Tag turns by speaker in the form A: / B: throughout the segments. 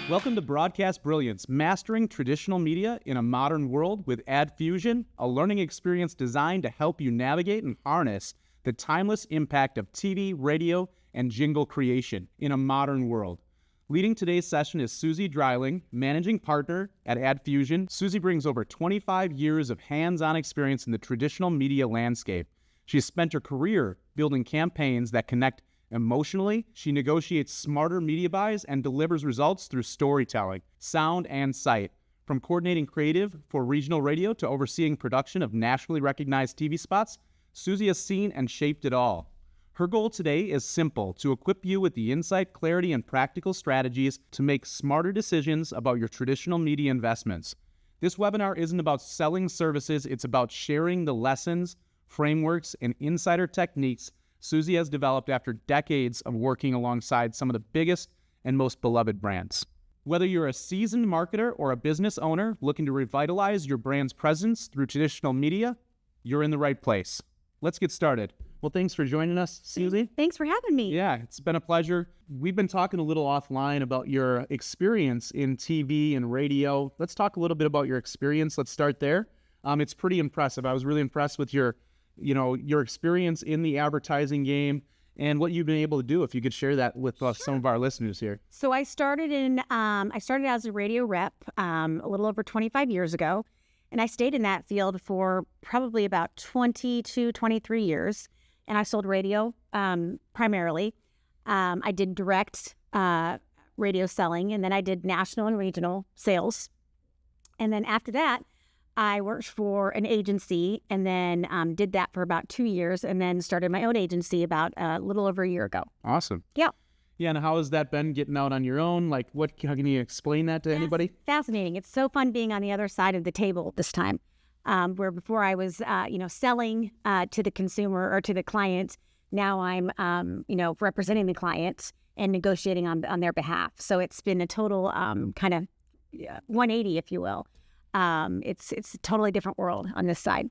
A: Welcome to Broadcast Brilliance, mastering traditional media in a modern world with AdFusion, a learning experience designed to help you navigate and harness the timeless impact of TV, radio, and jingle creation in a modern world. Leading today's session is Suzie Dreiling, managing partner at AdFusion. Suzie brings over 25 years of hands-on experience in the traditional media landscape. She has spent her career building campaigns that connect emotionally. She negotiates smarter media buys and delivers results through storytelling, sound, and sight. From coordinating creative for regional radio to overseeing production of nationally recognized TV spots, Suzie has seen and shaped it all. Her goal today is simple: to equip you with the insight, clarity, and practical strategies to make smarter decisions about your traditional media investments. This webinar isn't about selling services, it's about sharing the lessons, frameworks, and insider techniques Suzie has developed after decades of working alongside some of the biggest and most beloved brands. Whether you're a seasoned marketer or a business owner looking to revitalize your brand's presence through traditional media, you're in the right place. Let's get started. Well, thanks for joining us, Suzie.
B: Thanks for having me.
A: Yeah, it's been a pleasure. We've been talking a little offline about your experience in TV and radio. Let's talk a little bit about your experience. Let's start there. It's pretty impressive. I was really impressed with your experience in the advertising game and what you've been able to do. If you could share that with some of our listeners here.
B: So I started as a radio rep a little over 25 years ago, and I stayed in that field for probably about 22, 23 years, and I sold radio primarily. I did direct radio selling, and then I did national and regional sales. And then after that, I worked for an agency and then did that for about 2 years and then started my own agency about a little over a year ago.
A: Awesome.
B: Yeah.
A: Yeah, and how has that been getting out on your own? Like, how can you explain that to anybody?
B: Fascinating. It's so fun being on the other side of the table this time, where before I was, selling to the consumer or to the client. Now I'm, representing the client and negotiating on their behalf. So it's been a total kind of 180, if you will. It's a totally different world on this side.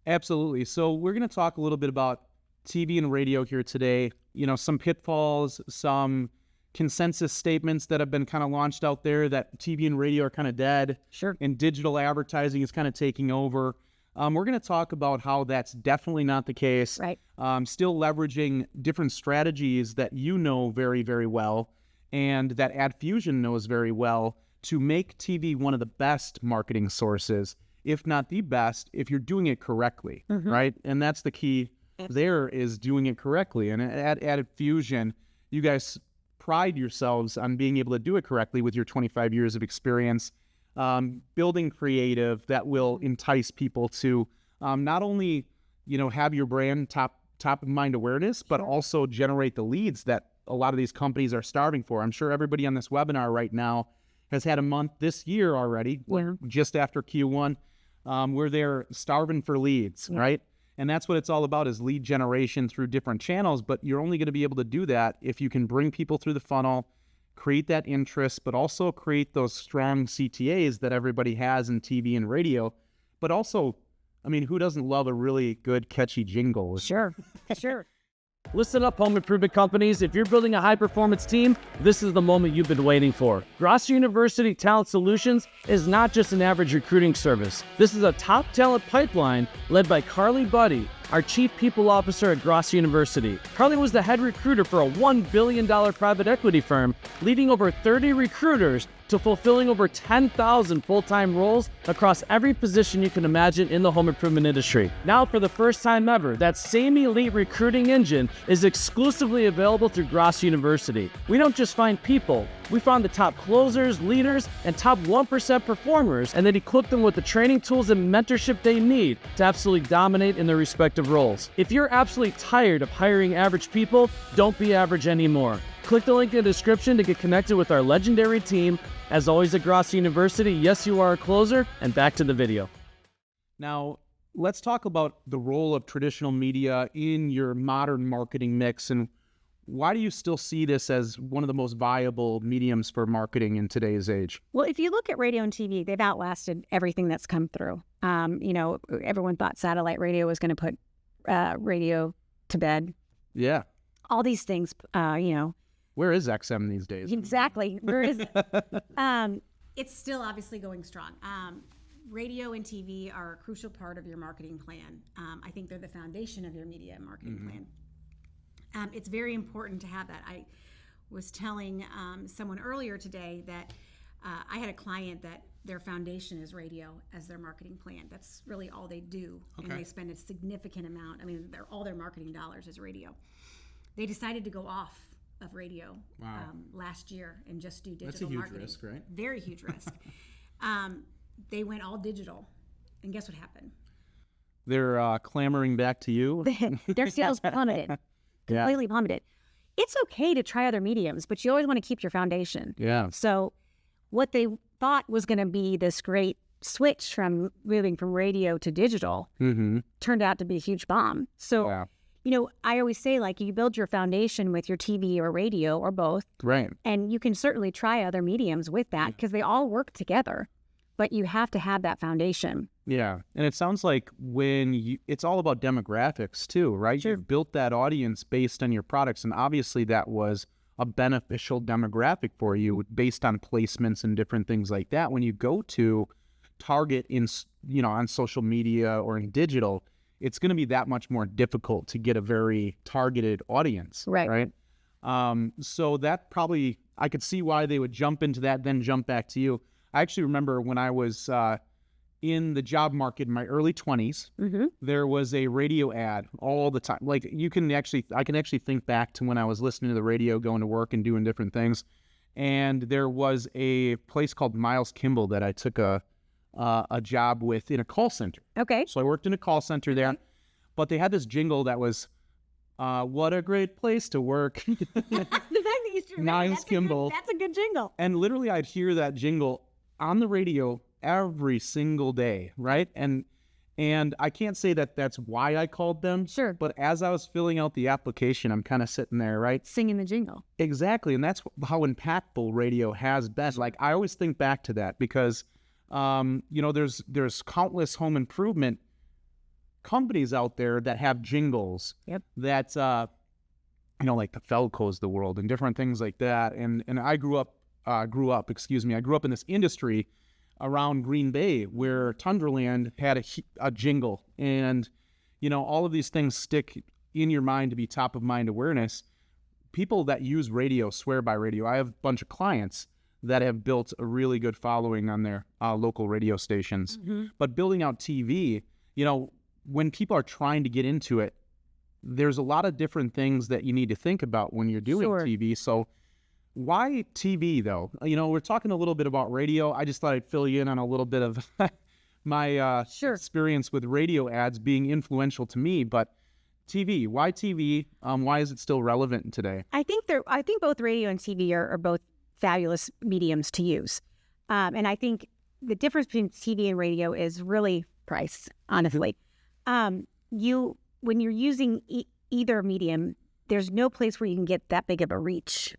A: Absolutely. So we're going to talk a little bit about TV and radio here today. Some pitfalls, some consensus statements that have been kind of launched out there that TV and radio are kind of dead.
B: Sure. And
A: digital advertising is kind of taking over. We're going to talk about how that's definitely not the case.
B: Right.
A: Still leveraging different strategies that you know very, very well and that AdFusion knows very well to make TV one of the best marketing sources, if not the best, if you're doing it correctly, right? And that's the key. There is doing it correctly. And at AdFusion, you guys pride yourselves on being able to do it correctly with your 25 years of experience, building creative that will entice people to not only, have your brand top of mind awareness, but also generate the leads that a lot of these companies are starving for. I'm sure everybody on this webinar right now has had a month this year already, just after Q1, where they're starving for leads, right? And that's what it's all about, is lead generation through different channels. But you're only going to be able to do that if you can bring people through the funnel, create that interest, but also create those strong CTAs that everybody has in TV and radio. But also, who doesn't love a really good, catchy jingle?
B: Sure.
C: Listen up, home improvement companies. If you're building a high-performance team, this is the moment you've been waiting for. Grosso University Talent Solutions is not just an average recruiting service. This is a top talent pipeline led by Carly Buddy, our Chief People Officer at Grosso University. Carly was the head recruiter for a $1 billion private equity firm, leading over 30 recruiters to fulfilling over 10,000 full-time roles across every position you can imagine in the home improvement industry. Now, for the first time ever, that same elite recruiting engine is exclusively available through Grosso University. We don't just find people, we found the top closers, leaders, and top 1% performers, and then equip them with the training tools and mentorship they need to absolutely dominate in their respective roles. If you're absolutely tired of hiring average people, don't be average anymore. Click the link in the description to get connected with our legendary team. As always at Grosso University, yes, you are a closer, and back to the video.
A: Now, let's talk about the role of traditional media in your modern marketing mix, and why do you still see this as one of the most viable mediums for marketing in today's age?
B: Well, if you look at radio and TV, they've outlasted everything that's come through. Everyone thought satellite radio was going to put radio to bed.
A: Yeah.
B: All these things,
A: Where is XM these days?
B: Exactly. Where is it? It's still obviously going strong. Radio and TV are a crucial part of your marketing plan. I think they're the foundation of your media and marketing plan. It's very important to have that. I was telling someone earlier today that I had a client that their foundation is radio as their marketing plan. That's really all they do.
A: Okay.
B: And they spend a significant amount. I mean, all their marketing dollars is radio. They decided to go off of radio last year and just do digital marketing.
A: That's a huge risk, right?
B: Very huge risk. They went all digital. And guess what happened?
A: They're clamoring back to you.
B: Their sales plummeted. Completely plummeted. It's okay to try other mediums, but you always want to keep your foundation.
A: Yeah.
B: So what they thought was going to be this great switch from moving from radio to digital turned out to be a huge bomb. So, you know, I always say, like, you build your foundation with your TV or radio or both.
A: Right.
B: And you can certainly try other mediums with that because they all work together, but you have to have that foundation.
A: Yeah. And it sounds like it's all about demographics too, right?
B: Sure.
A: You've built that audience based on your products. And obviously that was a beneficial demographic for you based on placements and different things like that. When you go to target on social media or in digital, it's going to be that much more difficult to get a very targeted audience. Right. So that probably, I could see why they would jump into that, then jump back to you. I actually remember when I was in the job market in my early 20s, there was a radio ad all the time. Like I can actually think back to when I was listening to the radio, going to work and doing different things. And there was a place called Miles Kimball that I took a job with in a call center.
B: Okay.
A: So I worked in a call center there, but they had this jingle that was, what a great place to work. Miles Kimball.
B: That's a good jingle.
A: And literally I'd hear that jingle on the radio every single day, right? And I can't say that that's why I called them.
B: Sure.
A: But as I was filling out the application, I'm kind of sitting there, right?
B: Singing the jingle.
A: Exactly. And that's how impactful radio has been. Like, I always think back to that because, there's countless home improvement companies out there that have jingles.
B: Yep.
A: That, like the Felcos of the world and different things like that. And I grew up in this industry around Green Bay where Tundraland had a jingle, and all of these things stick in your mind to be top of mind awareness. People that use radio swear by radio. I have a bunch of clients that have built a really good following on their local radio stations. But building out TV, when people are trying to get into it, there's a lot of different things that you need to think about when you're doing TV. So why TV, though? We're talking a little bit about radio. I just thought I'd fill you in on a little bit of my experience with radio ads being influential to me. But TV, why TV? Why is it still relevant today?
B: I think both radio and TV are both fabulous mediums to use. And I think the difference between TV and radio is really price, honestly. When you're using either medium, there's no place where you can get that big of a reach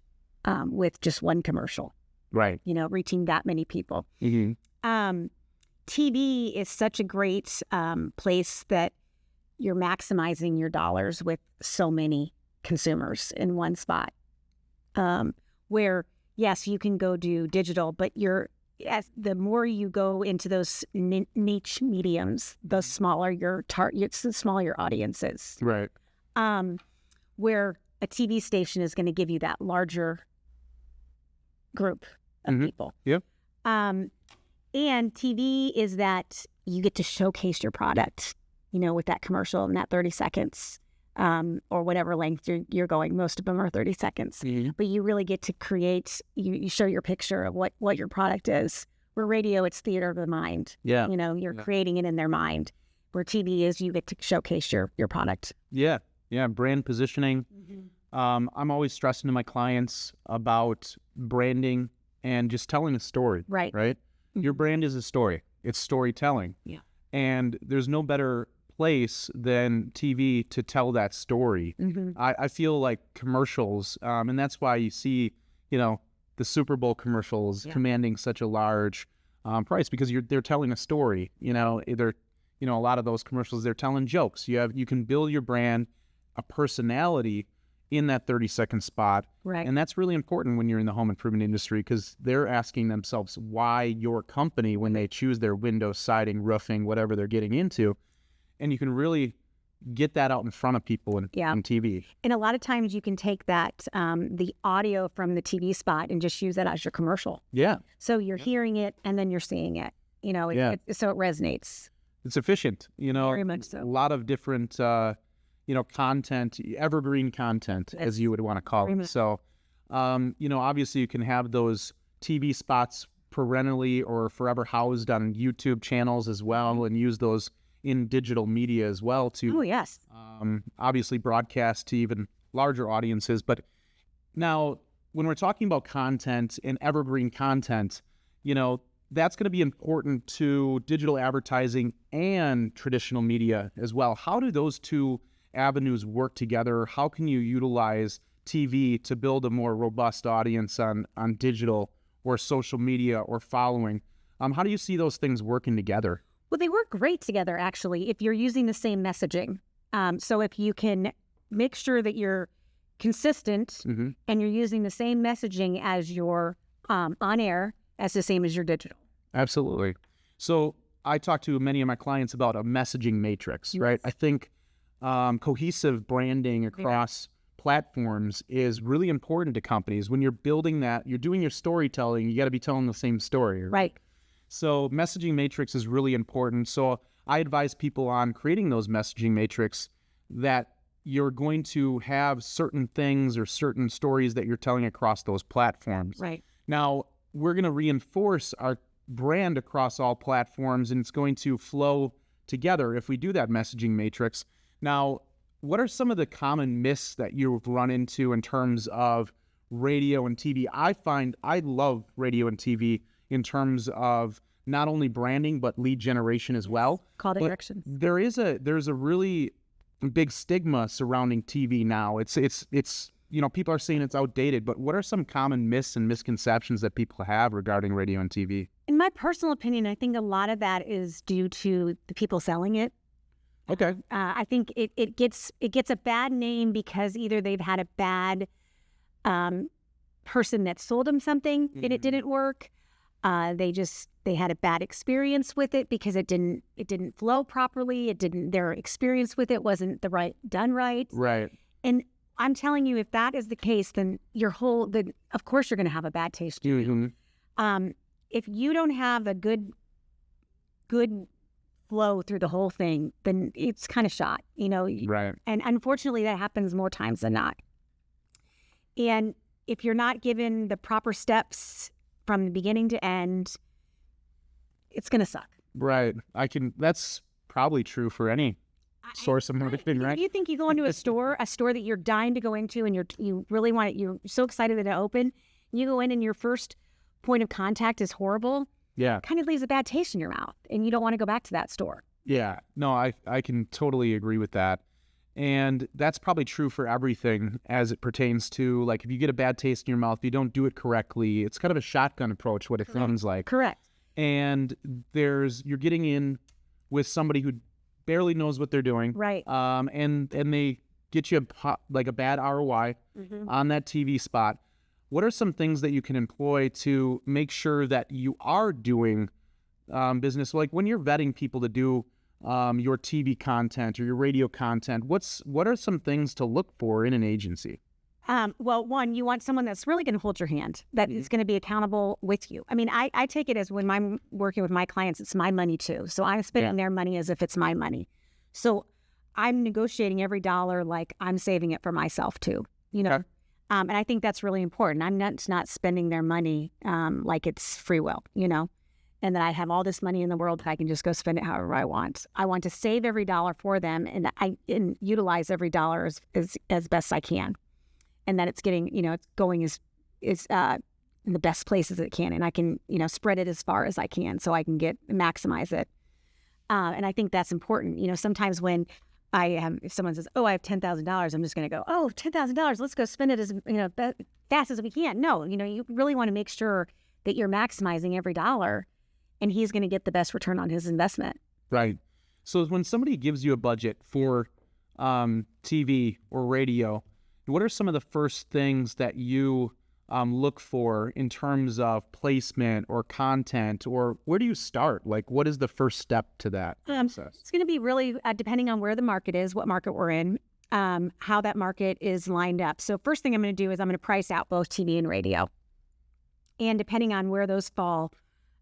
B: with just one commercial.
A: Right.
B: Reaching that many people. TV is such a great place that you're maximizing your dollars with so many consumers in one spot. Where, yes, you can go do digital, but the more you go into those niche mediums, the smaller your targets, the smaller your audience is.
A: Right.
B: Where a TV station is going to give you that larger group of people.
A: Yep.
B: And TV is that you get to showcase your product, with that commercial in that 30 seconds. Or whatever length you're going. Most of them are 30 seconds. But you really get to create, you show your picture of what your product is. Where radio, it's theater of the mind.
A: Yeah.
B: You're creating it in their mind. Where TV is, you get to showcase your product.
A: Yeah. Yeah. Brand positioning. I'm always stressing to my clients about branding and just telling a story.
B: Right.
A: Right? Your brand is a story. It's storytelling.
B: Yeah. And
A: there's no better place than TV to tell that story. I feel like commercials, and that's why you see, the Super Bowl commercials commanding such a large price because they're telling a story. A lot of those commercials, they're telling jokes. You can build your brand, a personality, in that 30-second spot.
B: Right.
A: And that's really important when you're in the home improvement industry, because they're asking themselves why your company, when they choose their window, siding, roofing, whatever they're getting into. And you can really get that out in front of people on TV.
B: And a lot of times you can take that, the audio from the TV spot and just use that as your commercial.
A: Yeah.
B: So you're hearing it and then you're seeing it, you know, so it resonates.
A: It's efficient, you know.
B: Very much so.
A: A lot of different, you know, content, evergreen content, as you would want to call it. So, you know, obviously you can have those TV spots perennially or forever housed on YouTube channels as well, and use those in digital media as well to obviously broadcast to even larger audiences. But now when we're talking about content and evergreen content, you know, that's going to be important to digital advertising and traditional media as well. How do those two avenues work together? How can you utilize TV to build a more robust audience on digital or social media or following? How do you see those things working together?
B: Well, they work great together, actually, if you're using the same messaging. So if you can make sure that you're consistent and you're using the same messaging as your on air as the same as your digital.
A: Absolutely. So I talk to many of my clients about a messaging matrix, right? I think cohesive branding across platforms is really important to companies. When you're building that, you're doing your storytelling, you got to be telling the same story.
B: Right.
A: So messaging matrix is really important. So I advise people on creating those messaging matrix that you're going to have certain things or certain stories that you're telling across those platforms.
B: Right.
A: Now, we're going to reinforce our brand across all platforms, and it's going to flow together if we do that messaging matrix. Now, what are some of the common myths that you've run into in terms of radio and TV? I find I love radio and TV in terms of not only branding, but lead generation as well.
B: Call to action.
A: There's a really big stigma surrounding TV now. It's you know, people are saying it's outdated, but what are some common myths and misconceptions that people have regarding radio and TV?
B: In my personal opinion, I think a lot of that is due to the people selling it.
A: Okay.
B: I think it gets a bad name because either they've had a bad person that sold them something and it didn't work. They had a bad experience with it because it didn't flow properly. Their experience with it wasn't done right.
A: Right.
B: And I'm telling you, if that is the case, then of course you're going to have a bad taste. If you don't have a good flow through the whole thing, then it's kind of shot, you know.
A: Right.
B: And unfortunately, that happens more times than not. And if you're not given the proper steps from the beginning to end, it's going to suck.
A: Right. That's probably true for any source of marketing, right?
B: You think you go into a store that you're dying to go into, and you really want it, you're so excited that it open, you go in and your first point of contact is horrible.
A: Yeah.
B: It kind of leaves a bad taste in your mouth, and you don't want to go back to that store.
A: Yeah. No, I can totally agree with that. And that's probably true for everything as it pertains to, like, if you get a bad taste in your mouth, if you don't do it correctly, it's kind of a shotgun approach, what it sounds like.
B: Correct.
A: And you're getting in with somebody who barely knows what they're doing.
B: Right.
A: And they get you a bad ROI on that TV spot. What are some things that you can employ to make sure that you are doing business? Like when you're vetting people to do your TV content or your radio content, what are some things to look for in an agency?
B: Well, one, you want someone that's really going to hold your hand, that is going to be accountable with you. I mean, I take it as when I'm working with my clients, it's my money too. So I'm spending their money as if it's my money. So I'm negotiating every dollar like I'm saving it for myself too, you know? Okay. And I think that's really important. I'm not spending their money like it's free will, you know, and that I have all this money in the world that I can just go spend it however I want. I want to save every dollar for them and utilize every dollar as best I can. And that it's getting, you know, it's going is in the best places it can. And I can, you know, spread it as far as I can so I can maximize it. And I think that's important. You know, sometimes when if someone says, oh, I have $10,000, I'm just going to go, oh, $10,000, let's go spend it as, you know, fast as we can. No, you know, you really want to make sure that you're maximizing every dollar and he's going to get the best return on his investment.
A: Right. So when somebody gives you a budget for TV or radio, What are some of the first things that you look for in terms of placement or content, or where do you start? Like, what is the first step to that process?
B: It's going to be really depending on where the market is, what market we're in, how that market is lined up. So first thing I'm going to do is I'm going to price out both TV and radio. And depending on where those fall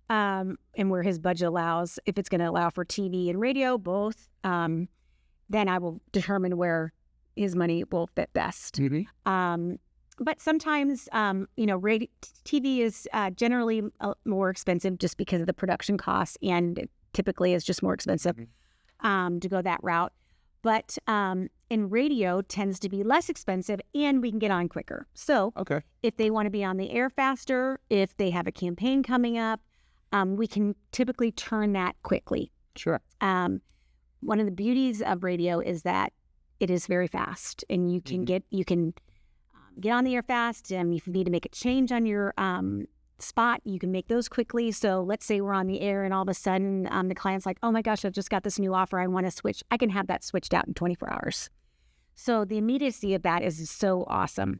B: and where his budget allows, if it's going to allow for TV and radio, both, then I will determine where his money will fit best. But sometimes, TV is generally more expensive just because of the production costs, and it typically is just more expensive to go that route. But in radio tends to be less expensive, and we can get on quicker. So if they want to be on the air faster, if they have a campaign coming up, we can typically turn that quickly.
A: Sure.
B: One of the beauties of radio is that it is very fast, and you can get on the air fast. And if you need to make a change on your spot, you can make those quickly. So let's say we're on the air and all of a sudden the client's like, oh my gosh, I've just got this new offer, I want to switch. I can have that switched out in 24 hours. So the immediacy of that is so awesome.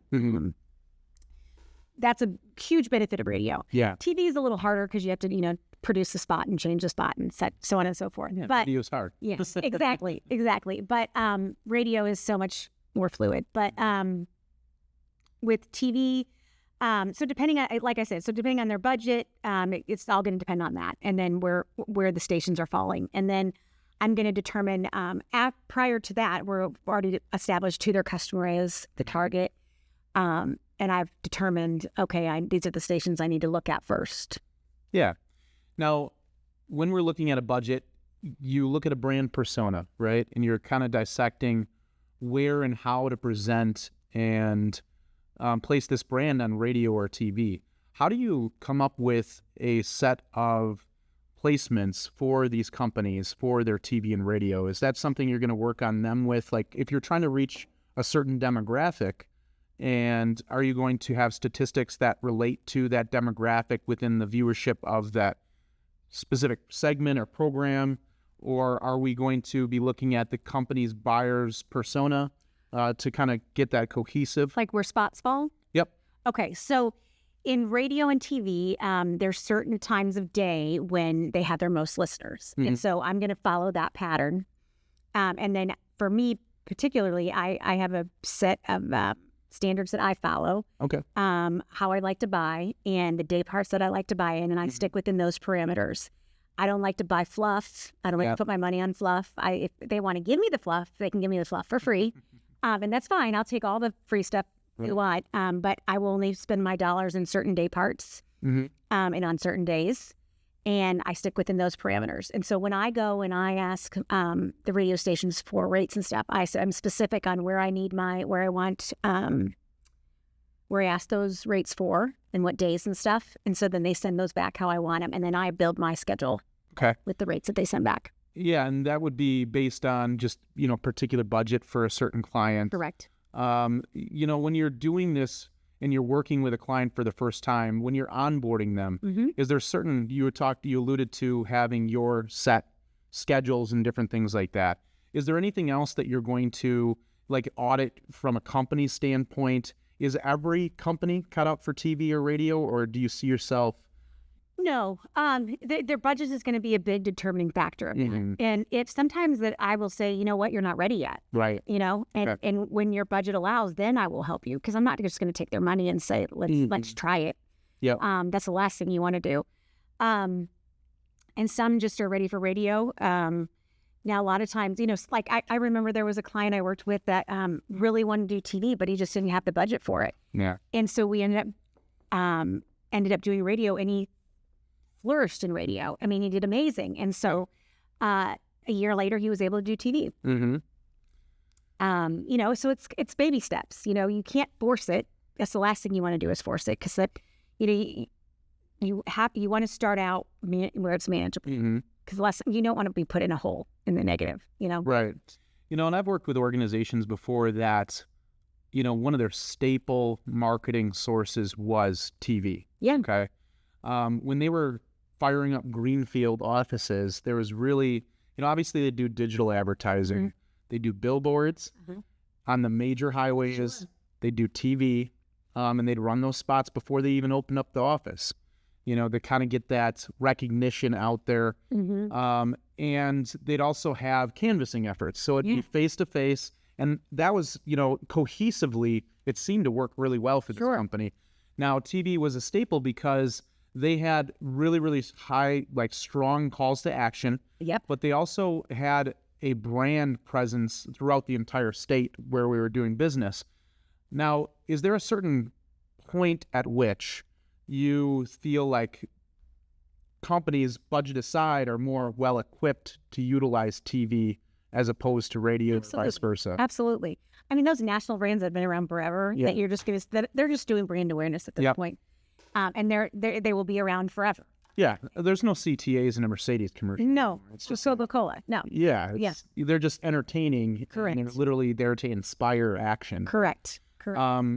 B: That's a huge benefit of radio.
A: Yeah.
B: TV is a little harder because you have to, produce the spot and change the spot and set, so on and so forth.
A: Yeah,
B: but
A: video is hard.
B: Yes, exactly. But radio is so much more fluid. But with TV, so depending on, like I said, depending on their budget, it's all going to depend on that, and then where the stations are falling, and then I'm going to determine. Prior to that, we're already established who their customer is, the target, and I've determined, okay, these are the stations I need to look at first.
A: Yeah. Now, when we're looking at a budget, you look at a brand persona, right? And you're kind of dissecting where and how to present and place this brand on radio or TV. How do you come up with a set of placements for these companies for their TV and radio? Is that something you're going to work on them with? Like, if you're trying to reach a certain demographic, and are you going to have statistics that relate to that demographic within the viewership of that specific segment or program? Or are we going to be looking at the company's buyer's persona to kind of get that cohesive?
B: Like where spots fall?
A: Yep.
B: Okay, so in radio and TV, there's certain times of day when they have their most listeners. And so I'm going to follow that pattern. And then for me particularly, I have a set of standards that I follow.
A: Okay.
B: How I like to buy and the day parts that I like to buy in, and I stick within those parameters. I don't like to buy fluff. I don't like to put my money on fluff. If they want to give me the fluff, they can give me the fluff for free. And that's fine. I'll take all the free stuff you want. But I will only spend my dollars in certain day parts and on certain days. And I stick within those parameters. And so when I go and I ask the radio stations for rates and stuff, I'm specific on where I ask those rates for and what days and stuff. And so then they send those back how I want them. And then I build my schedule with the rates that they send back.
A: Yeah, and that would be based on just, particular budget for a certain client.
B: Correct.
A: When you're doing this and you're working with a client for the first time, when you're onboarding them, is there certain, you alluded to having your set schedules and different things like that. Is there anything else that you're going to audit from a company standpoint? Is every company cut out for TV or radio, or do you see yourself?
B: No, their budget is going to be a big determining factor. And it's sometimes that I will say, you know what, you're not ready yet.
A: Right.
B: And when your budget allows, then I will help you, because I'm not just going to take their money and say, let's try it.
A: Yeah.
B: That's the last thing you want to do. And some just are ready for radio. Now, a lot of times, I remember there was a client I worked with that really wanted to do TV, but he just didn't have the budget for it.
A: Yeah.
B: And so we ended up doing radio, and he flourished in radio. I mean, he did amazing. And so a year later, he was able to do TV. So it's baby steps. You can't force it. That's the last thing you want to do, is force it, because that, you want to start out where it's manageable. Because you don't want to be put in a hole in the negative,
A: Right. And I've worked with organizations before that, one of their staple marketing sources was TV.
B: Yeah.
A: Okay. When they were firing up greenfield offices, there was really, obviously they do digital advertising. They do billboards on the major highways. they'd do TV, and they'd run those spots before they even opened up the office. You know, to kind of get that recognition out there. And they'd also have canvassing efforts. So it'd be face-to-face. And that was, you know, cohesively, it seemed to work really well for this company. Now, TV was a staple because they had really, really high, like strong calls to action. But they also had a brand presence throughout the entire state where we were doing business. Now, is there a certain point at which you feel like companies, budget aside, are more well-equipped to utilize TV as opposed to radio and vice versa?
B: Absolutely. I mean, those national brands that have been around forever, that you're just going to, they're just doing brand awareness at this point. And they will be around forever.
A: Yeah. There's no CTAs in a Mercedes commercial.
B: No. It's just Coca-Cola. No.
A: Yeah. They're just entertaining.
B: Correct.
A: And they're literally there to inspire action.
B: Correct.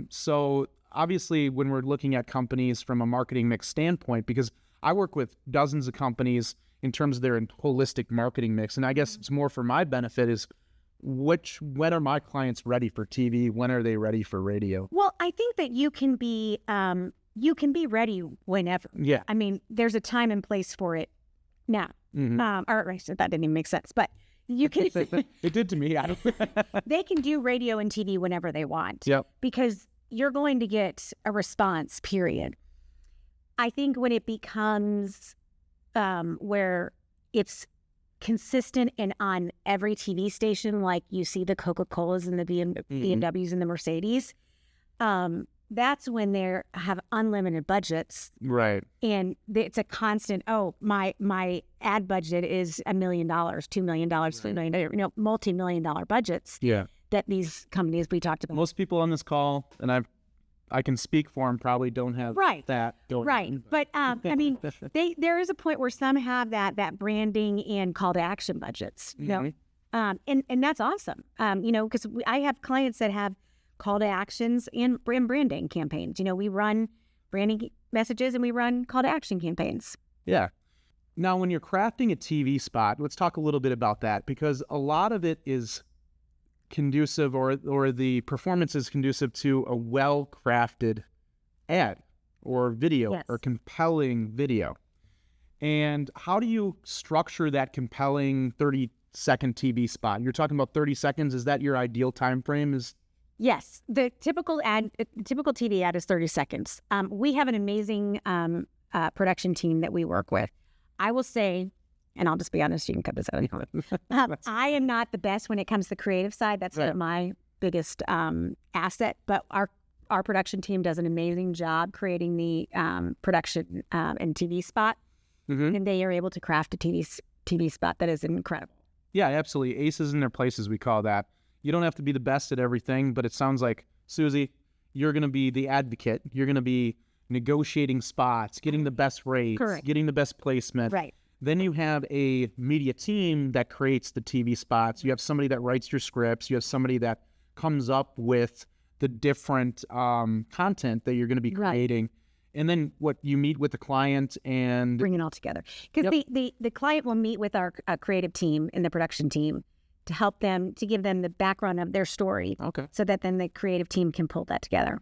A: So obviously, when we're looking at companies from a marketing mix standpoint, because I work with dozens of companies in terms of their holistic marketing mix, and I guess it's more for my benefit is when are my clients ready for TV? When are they ready for radio?
B: Well, I think that you can be ready whenever.
A: Yeah.
B: I mean, there's a time and place for it now. Or that didn't even make sense, but you can.
A: It did to me.
B: They can do radio and TV whenever they want. Because you're going to get a response, period. I think when it becomes where it's consistent and on every TV station, like you see the Coca-Colas and the BMWs and the Mercedes, that's when they have unlimited budgets.
A: Right.
B: And it's a constant, my ad budget is $1 million, $2 million, $3 million, you know, multi-million-dollar budgets. That these companies we talked about.
A: Most people on this call, and I can speak for them, probably don't have that going on.
B: But I mean, there is a point where some have that branding and call to action budgets. You know, and that's awesome. You know, because I have clients that have call to actions and branding campaigns. You know, we run branding messages and we run call to action campaigns.
A: Yeah. Now, when you're crafting a TV spot, let's talk a little bit about that, because a lot of it is conducive, or the performance is conducive to a well-crafted ad or video or compelling video. And how do you structure that compelling 30-second TV spot? You're talking about 30 seconds. Is that your ideal time frame?
B: Yes. The typical TV ad is 30 seconds. We have an amazing production team that we work with. I will say, and I'll just be honest, you can cut this out. I am not the best when it comes to the creative side. That's not my biggest asset. But our production team does an amazing job creating the production and TV spot. And they are able to craft a TV spot that is incredible.
A: Yeah, absolutely. Aces in their places, we call that. You don't have to be the best at everything, but it sounds like, Suzie, you're going to be the advocate. You're going to be negotiating spots, getting the best rates, getting the best placement.
B: Right.
A: Then you have a media team that creates the TV spots. You have somebody that writes your scripts. You have somebody that comes up with the different content that you're going to be creating. And then you meet with the client and
B: bring it all together. Because the client will meet with our creative team and the production team to help them, to give them the background of their story. So that then the creative team can pull that together.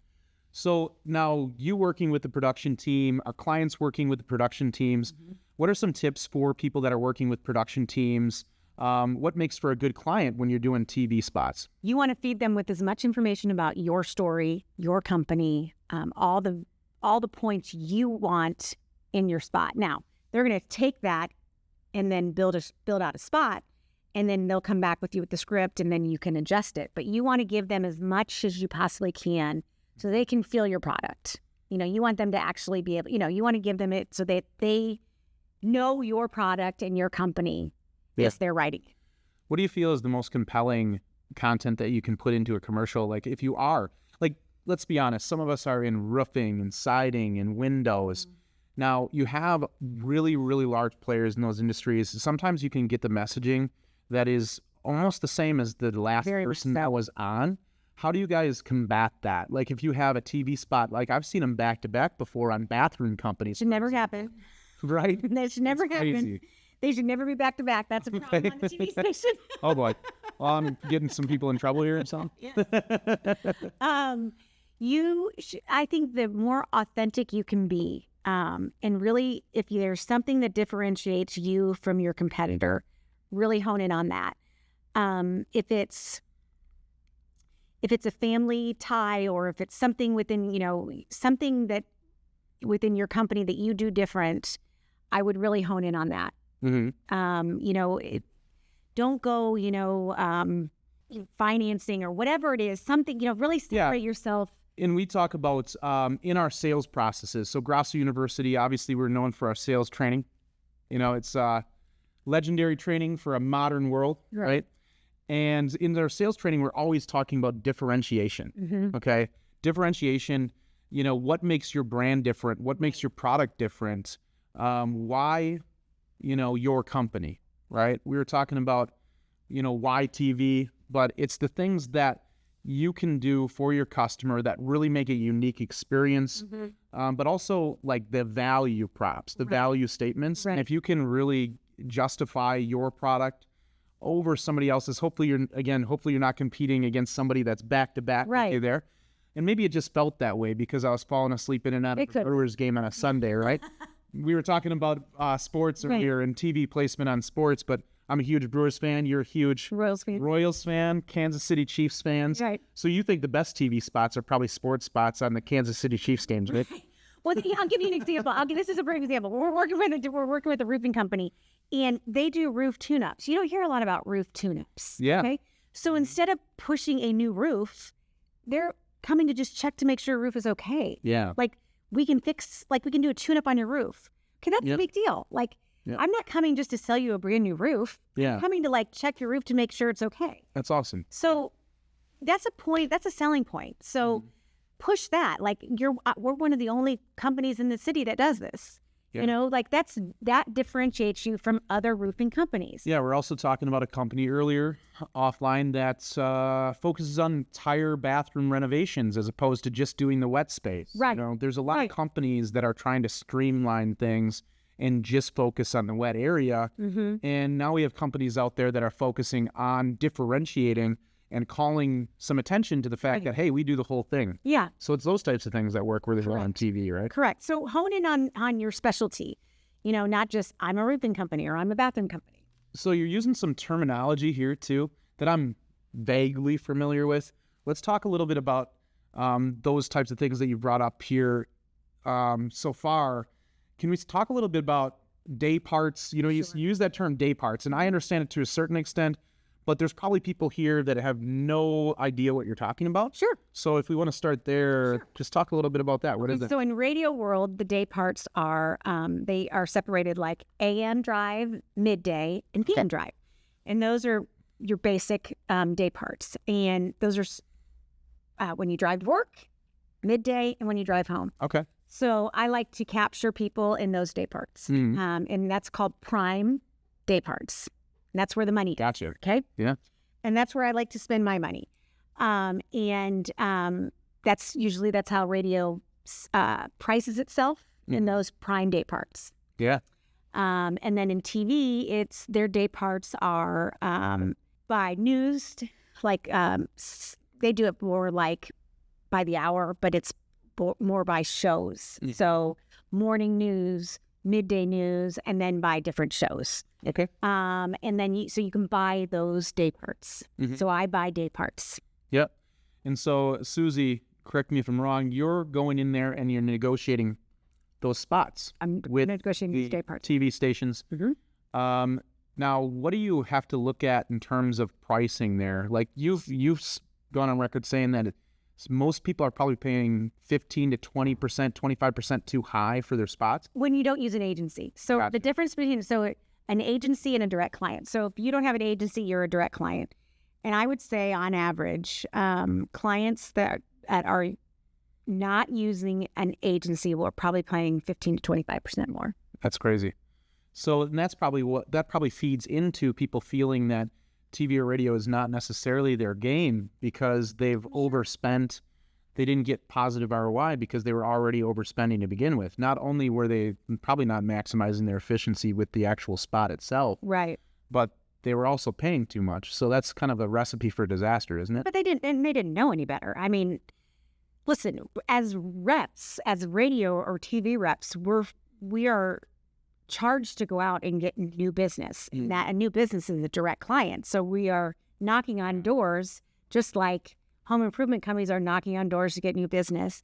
A: So now you working with the production team, our clients working with the production teams. What are some tips for people that are working with production teams? What makes for a good client when you're doing TV spots?
B: You want to feed them with as much information about your story, your company, all the points you want in your spot. Now, they're going to take that and then build out a spot, and then they'll come back with you with the script, and then you can adjust it. But you want to give them as much as you possibly can so they can feel your product. You know, you want them to actually be able, you want to give them it so that they know your product and your company as they're writing it.
A: What do you feel is the most compelling content that you can put into a commercial? Like, if you are, like, let's be honest, some of us are in roofing and siding and windows. Now, you have really, really large players in those industries. Sometimes you can get the messaging that is almost the same as the last person that was on. How do you guys combat that? Like, if you have a TV spot, like I've seen them back to back before on bathroom companies.
B: Should never happen.
A: Right?
B: That should never happen.
A: Crazy.
B: They should never be back to back. That's a problem on the TV station.
A: Oh boy. Well, I'm getting some people in trouble here or something.
B: I think the more authentic you can be, and really, if there's something that differentiates you from your competitor, really hone in on that. If it's a family tie, or if it's something within, something that within your company that you do different, I would really hone in on that. Don't go, financing or whatever it is, something, really separate yourself.
A: And we talk about in our sales processes. So Grosso University, obviously we're known for our sales training. It's legendary training for a modern world, right? And in our sales training, we're always talking about differentiation, okay? Differentiation, what makes your brand different? What makes your product different? Why, your company, right? We were talking about, why TV, but it's the things that you can do for your customer that really make a unique experience, but also like the value props, the value statements. And if you can really justify your product over somebody else's, hopefully you're not competing against somebody that's back to back with you there. And maybe it just felt that way because I was falling asleep in and out of a Brewers game on a Sunday, right? We were talking about sports earlier and TV placement on sports, but I'm a huge Brewers fan. You're a huge Royals fan, Kansas City Chiefs fans. Right. So you think the best TV spots are probably sports spots on the Kansas City Chiefs games, right?
B: Well, I'll give you an example. This is a great example. We're working with a roofing company, and they do roof tune-ups. You don't hear a lot about roof tune-ups.
A: Yeah.
B: Okay. So instead of pushing a new roof, they're coming to just check to make sure your roof is okay.
A: Yeah.
B: Like we can do a tune-up on your roof. Okay, that's a big deal. I'm not coming just to sell you a brand new roof. I'm coming to check your roof to make sure it's okay.
A: That's awesome.
B: So that's a point. That's a selling point. So push that. We're one of the only companies in the city that does this. That differentiates you from other roofing companies.
A: Yeah, we're also talking about a company earlier offline that focuses on entire bathroom renovations as opposed to just doing the wet space.
B: Right.
A: There's a lot of companies that are trying to streamline things and just focus on the wet area. And now we have companies out there that are focusing on differentiating and calling some attention to the fact that, hey, we do the whole thing.
B: Yeah.
A: So it's those types of things that work really well on TV, right?
B: Correct. So hone in on your specialty, not just I'm a roofing company or I'm a bathroom company.
A: So you're using some terminology here too that I'm vaguely familiar with. Let's talk a little bit about those types of things that you brought up here so far. Can we talk a little bit about day parts? You use that term day parts, and I understand it to a certain extent, but there's probably people here that have no idea what you're talking about.
B: Sure.
A: So if we want to start there, just talk a little bit about that. What is it?
B: So in radio world, the day parts are, they are separated like AM drive, midday, and PM drive. And those are your basic day parts. And those are when you drive to work, midday, and when you drive home.
A: Okay.
B: So I like to capture people in those day parts. And that's called prime day parts. And that's where the money
A: Gotcha.
B: is. Okay?
A: Yeah.
B: And that's where I like to spend my money. That's how radio prices itself in those prime day parts.
A: Yeah.
B: And then in TV, their day parts are by news, they do it more like by the hour, but it's more by shows. So morning news, midday news, and then by different shows.
A: Okay.
B: And then you can buy those day parts. So I buy day parts.
A: Yep. And so Suzie, correct me if I'm wrong, you're going in there and you're negotiating those spots.
B: I'm
A: with
B: negotiating
A: the
B: these day parts.
A: TV stations. Now, what do you have to look at in terms of pricing there? Like you've gone on record saying that most people are probably paying 15 to 20%, 25% too high for their spots.
B: When you don't use an agency. So
A: Gotcha.
B: The difference between an agency and a direct client. So if you don't have an agency, you're a direct client. And I would say on average, clients that are not using an agency are probably paying 15 to 25% more.
A: That's crazy. So and that's probably feeds into people feeling that TV or radio is not necessarily their game because they've overspent. They didn't get positive ROI because they were already overspending to begin with. Not only were they probably not maximizing their efficiency with the actual spot itself,
B: right?
A: But they were also paying too much. So that's kind of a recipe for disaster, isn't it?
B: But they didn't know any better. I mean, listen, as reps, as radio or TV reps, we are charged to go out and get new business. And that a new business is a direct client. So we are knocking on doors, just like home improvement companies are knocking on doors to get new business.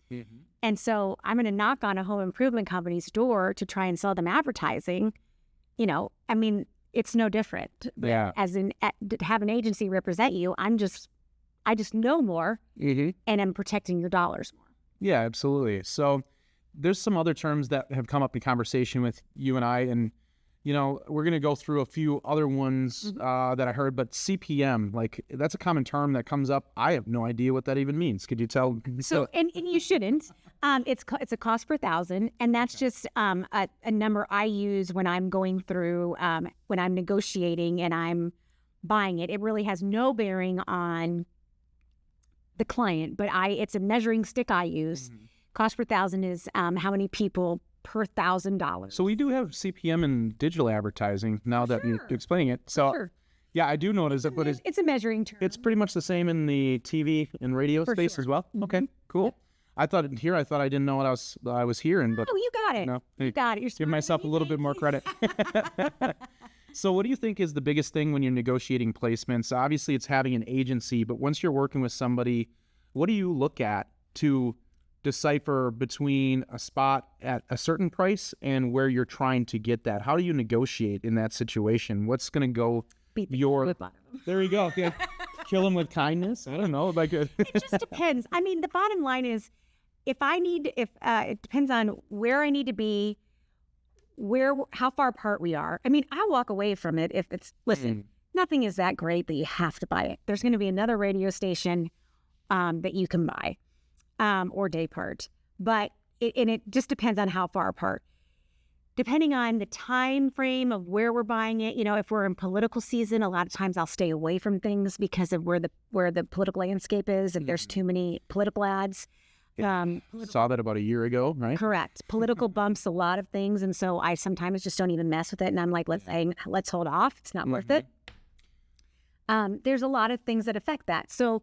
B: And so I'm going to knock on a home improvement company's door to try and sell them advertising. You know, I mean, it's no different.
A: Yeah.
B: As in, to have an agency represent you, I just know more, and I'm protecting your dollars more.
A: Yeah, absolutely. So there's some other terms that have come up in conversation with you and I, and, you know, we're going to go through a few other ones that I heard, but CPM, like, that's a common term that comes up. I have no idea what that even means. Could you tell?
B: So, and you shouldn't. It's a cost per thousand, and that's just a number I use when I'm going through, when I'm negotiating and I'm buying it. It really has no bearing on the client, but it's a measuring stick I use. Cost per thousand is how many people per $1,000.
A: So we do have CPM in digital advertising now that you're explaining it. So yeah, I do notice it, but
B: it's a measuring term.
A: It's pretty much the same in the TV and radio space as well. Okay, cool. I thought I didn't know what I was hearing, but
B: you got it.
A: No,
B: You got it. You're
A: give myself a little bit more credit. So what do you think is the biggest thing when you're negotiating placements? Obviously, it's having an agency, but once you're working with somebody, what do you look at to decipher between a spot at a certain price and where you're trying to get that? How do you negotiate in that situation? What's going to go
B: Beat the
A: your...
B: whip out of them.
A: There you go. Yeah. Kill them with kindness? I don't know. Like
B: It just depends. I mean, the bottom line is, it depends on where I need to be, how far apart we are. I mean, I walk away from it if it's, listen, nothing is that great that you have to buy it. There's going to be another radio station that you can buy, or day part. But it just depends on how far apart. Depending on the time frame of where we're buying it, you know, if we're in political season, a lot of times I'll stay away from things because of where the political landscape is. If there's too many political ads.
A: Saw that about a year ago, right?
B: Correct. Political bumps a lot of things, and so I sometimes just don't even mess with it. And I'm like, let's hold off. It's not worth it. There's a lot of things that affect that. So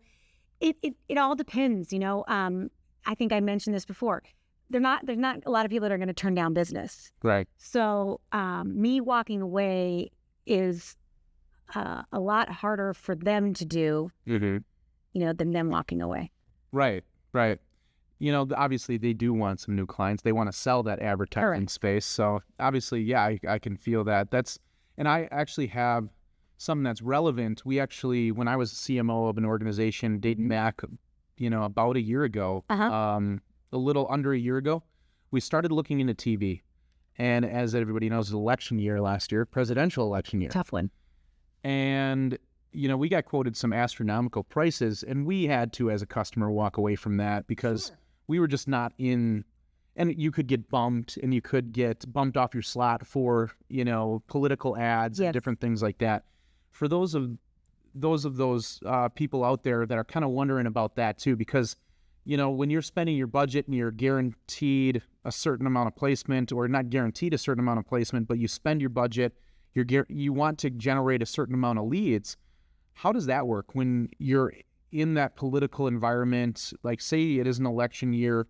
B: it all depends. You know, I think I mentioned this before. There's not a lot of people that are going to turn down business.
A: Right.
B: So me walking away is a lot harder for them to do. You know, than them walking away.
A: Right. You know, obviously they do want some new clients. They want to sell that advertising space. So obviously, yeah, I can feel that. And I actually have something that's relevant. We actually, when I was a CMO of an organization dating back, you know, about a year ago, a little under a year ago, we started looking into TV. And as everybody knows, it was election year last year, presidential election year.
B: Tough one.
A: And you know, we got quoted some astronomical prices, and we had to, as a customer, walk away from that because we were just not in, and you could get bumped, and you could get bumped off your slot for, you know, political ads and different things like that. For those of those people out there that are kind of wondering about that too, because, you know, when you're spending your budget and you're guaranteed a certain amount of placement, or not guaranteed a certain amount of placement, but you spend your budget, you want to generate a certain amount of leads. How does that work when you're in that political environment? Like, say it is an election year.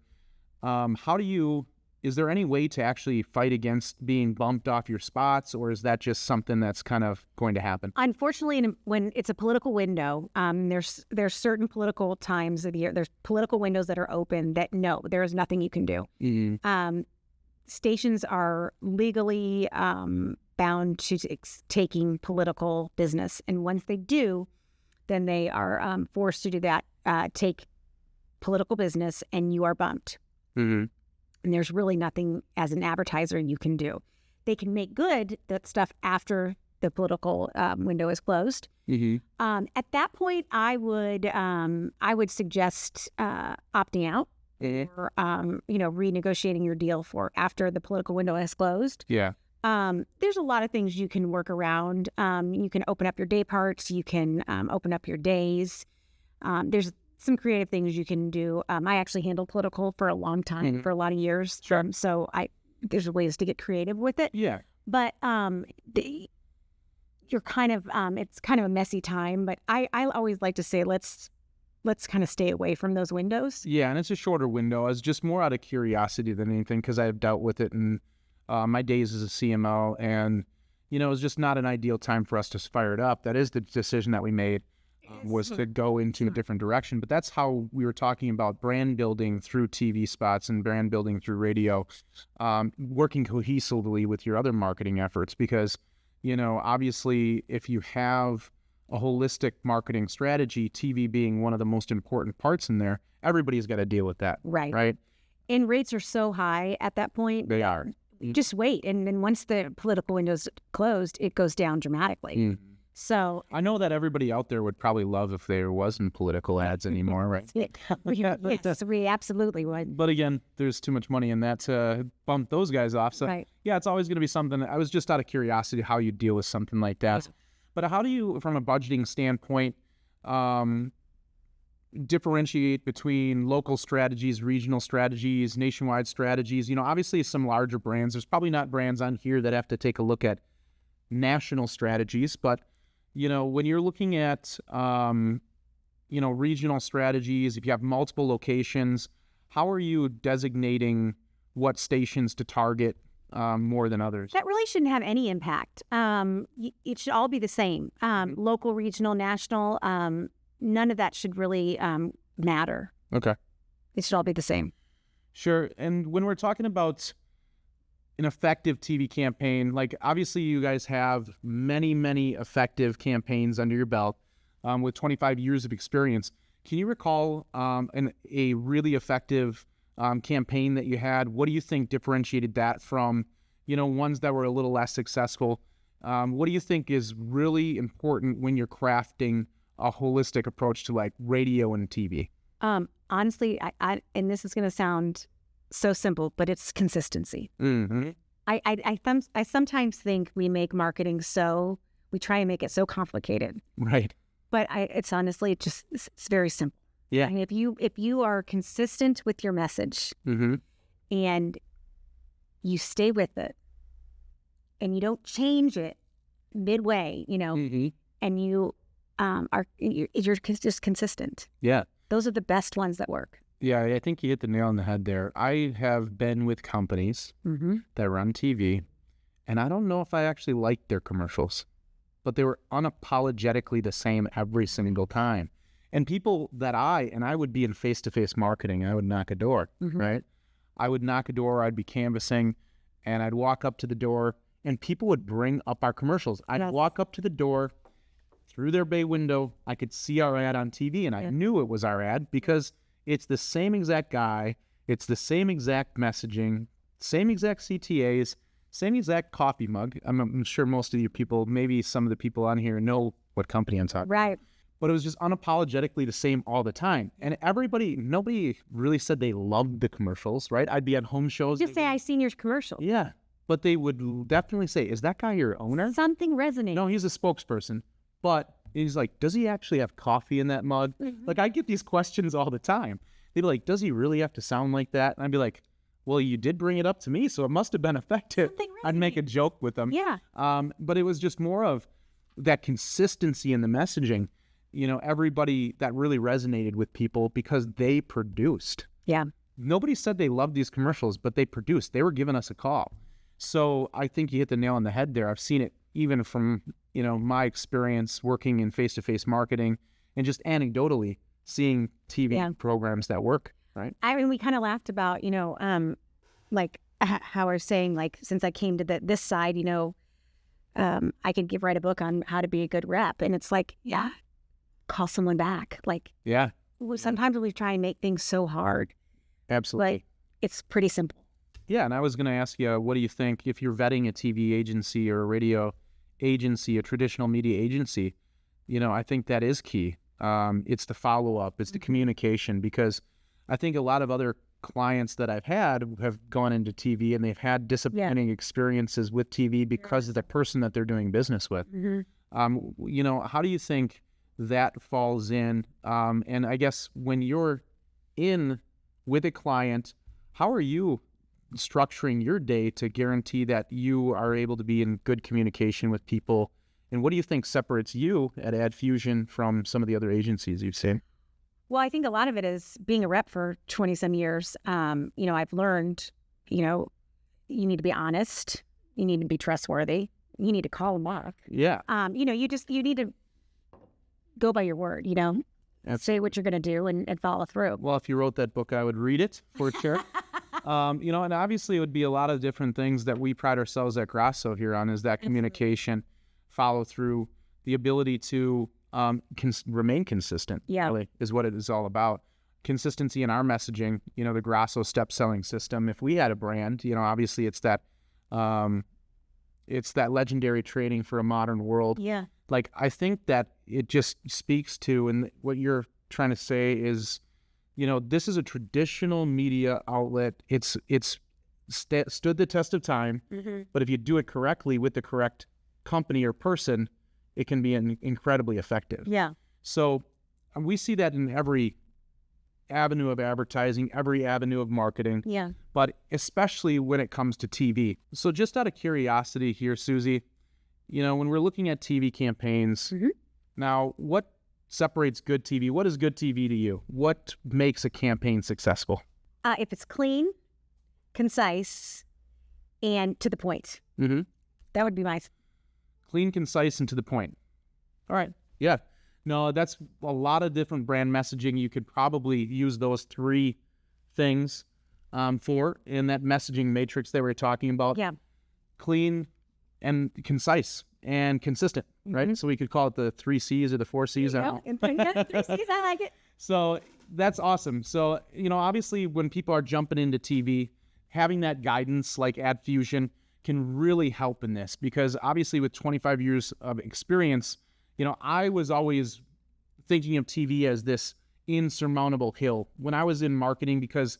A: Is there any way to actually fight against being bumped off your spots, or is that just something that's kind of going to happen?
B: Unfortunately, when it's a political window, there's certain political times of the year, there's political windows that are open that there is nothing you can do. Stations are legally bound to taking political business, and once they do, then they are forced to do that, take political business, and you are bumped. And there's really nothing as an advertiser you can do. They can make good that stuff after the political window is closed. At that point, I would suggest opting out, or renegotiating your deal for after the political window has closed. There's a lot of things you can work around. You can open up your day parts. You can open up your days. There's some creative things you can do. I actually handled political for a long time, for a lot of years. So there's ways to get creative with it. But you're kind of it's kind of a messy time. But I always like to say, let's let's kind of stay away from those windows.
A: Yeah, and it's a shorter window. It's just more out of curiosity than anything because I've dealt with it in my days as a CMO, and it was just not an ideal time for us to fire it up. That is the decision that we made, was to go into a different direction. But that's how we were talking about brand building through TV spots and brand building through radio, working cohesively with your other marketing efforts. Because, obviously, if you have a holistic marketing strategy, TV being one of the most important parts in there, everybody's got to deal with that. Right.
B: And rates are so high at that point.
A: They are.
B: Just wait. And then once the political window's closed, it goes down dramatically.
A: Mm-hmm.
B: So
A: I know that everybody out there would probably love if there wasn't political ads anymore, right?
B: yes, we absolutely would.
A: But again, there's too much money in that to bump those guys off. So yeah, it's always going to be something. I was just out of curiosity how you deal with something like that. But how do you, from a budgeting standpoint, differentiate between local strategies, regional strategies, nationwide strategies? Obviously some larger brands. There's probably not brands on here that have to take a look at national strategies, but when you're looking at regional strategies, if you have multiple locations, how are you designating what stations to target more than others?
B: That really shouldn't have any impact. It should all be the same. Local, regional, national, none of that should really matter.
A: Okay.
B: It should all be the same.
A: Sure. And when we're talking about an effective TV campaign, like obviously you guys have many, many effective campaigns under your belt with 25 years of experience. Can you recall a really effective campaign that you had? What do you think differentiated that from, ones that were a little less successful? What do you think is really important when you're crafting a holistic approach to like radio and TV?
B: Honestly, I and this is going to sound so simple, but it's consistency.
A: Mm-hmm.
B: I sometimes think we make marketing we try and make it so complicated.
A: Right.
B: But it's honestly it's very simple.
A: Yeah.
B: I mean, if you are consistent with your message and you stay with it and you don't change it midway, and you're just consistent.
A: Yeah.
B: Those are the best ones that work.
A: Yeah, I think you hit the nail on the head there. I have been with companies that run TV, and I don't know if I actually liked their commercials, but they were unapologetically the same every single time. And people that I would be in face-to-face marketing, I would knock a door, right? I would knock a door, I'd be canvassing, and I'd walk up to the door, and people would bring up our commercials. I'd walk up to the door, through their bay window, I could see our ad on TV, and I knew it was our ad because it's the same exact guy, it's the same exact messaging, same exact CTAs, same exact coffee mug. I'm sure most of you people, maybe some of the people on here know what company I'm talking about.
B: Right.
A: But it was just unapologetically the same all the time. And nobody really said they loved the commercials, right? I'd be at home shows.
B: Just say, I seen your commercial.
A: Yeah. But they would definitely say, is that guy your owner?
B: Something resonates.
A: No, he's a spokesperson. But he's like, does he actually have coffee in that mug? Like, I get these questions all the time. They'd be like, does he really have to sound like that? And I'd be like, well, you did bring it up to me, so it must have been effective. I'd make a joke with them.
B: Yeah.
A: But it was just more of that consistency in the messaging. Everybody that really resonated with people because they produced.
B: Yeah.
A: Nobody said they loved these commercials, but they produced. They were giving us a call. So I think you hit the nail on the head there. I've seen it even from, my experience working in face-to-face marketing and just anecdotally seeing TV programs that work, right?
B: I mean, we kind of laughed about, like how I was saying, like, since I came to this side, I could write a book on how to be a good rep. And it's like, call someone back. Like, sometimes we try and make things so hard.
A: Absolutely.
B: Like, it's pretty simple.
A: Yeah, and I was going to ask you, what do you think if you're vetting a TV agency or a radio agency, a traditional media agency? I think that is key. It's the follow-up, it's the communication, because I think a lot of other clients that I've had have gone into TV and they've had disappointing experiences with TV because of the person that they're doing business with. How do you think that falls in? And I guess when you're in with a client, how are you structuring your day to guarantee that you are able to be in good communication with people? And what do you think separates you at AddFusion from some of the other agencies you've seen?
B: Well, I think a lot of it is being a rep for 20 some years. I've learned, you need to be honest. You need to be trustworthy. You need to call them off.
A: Yeah.
B: You need to go by your word, say what you're going to do and follow through.
A: Well, if you wrote that book, I would read it for sure. And obviously it would be a lot of different things that we pride ourselves at Grosso here on, is that communication, follow through, the ability to remain consistent, really, is what it is all about. Consistency in our messaging, the Grosso step selling system. If we had a brand, obviously it's that legendary training for a modern world.
B: Yeah.
A: Like, I think that it just speaks to, and what you're trying to say is, this is a traditional media outlet. It's stood the test of time, but if you do it correctly with the correct company or person, it can be incredibly effective.
B: Yeah.
A: So we see that in every avenue of advertising, every avenue of marketing.
B: Yeah.
A: But especially when it comes to TV. So just out of curiosity here, Suzie, when we're looking at TV campaigns, now what separates good TV? What is good TV to you? What makes a campaign successful?
B: If it's clean, concise, and to the point. That would be my...
A: Clean, concise, and to the point. All right. Yeah. No, that's a lot of different brand messaging. You could probably use those three things for in that messaging matrix that we're talking about.
B: Yeah.
A: Clean and concise and consistent, right? So we could call it the 3 C's or the 4 C's.
B: Yeah, 3 C's, I like it.
A: So that's awesome. So, obviously when people are jumping into TV, having that guidance like AdFusion can really help in this, because obviously with 25 years of experience, I was always thinking of TV as this insurmountable hill when I was in marketing, because,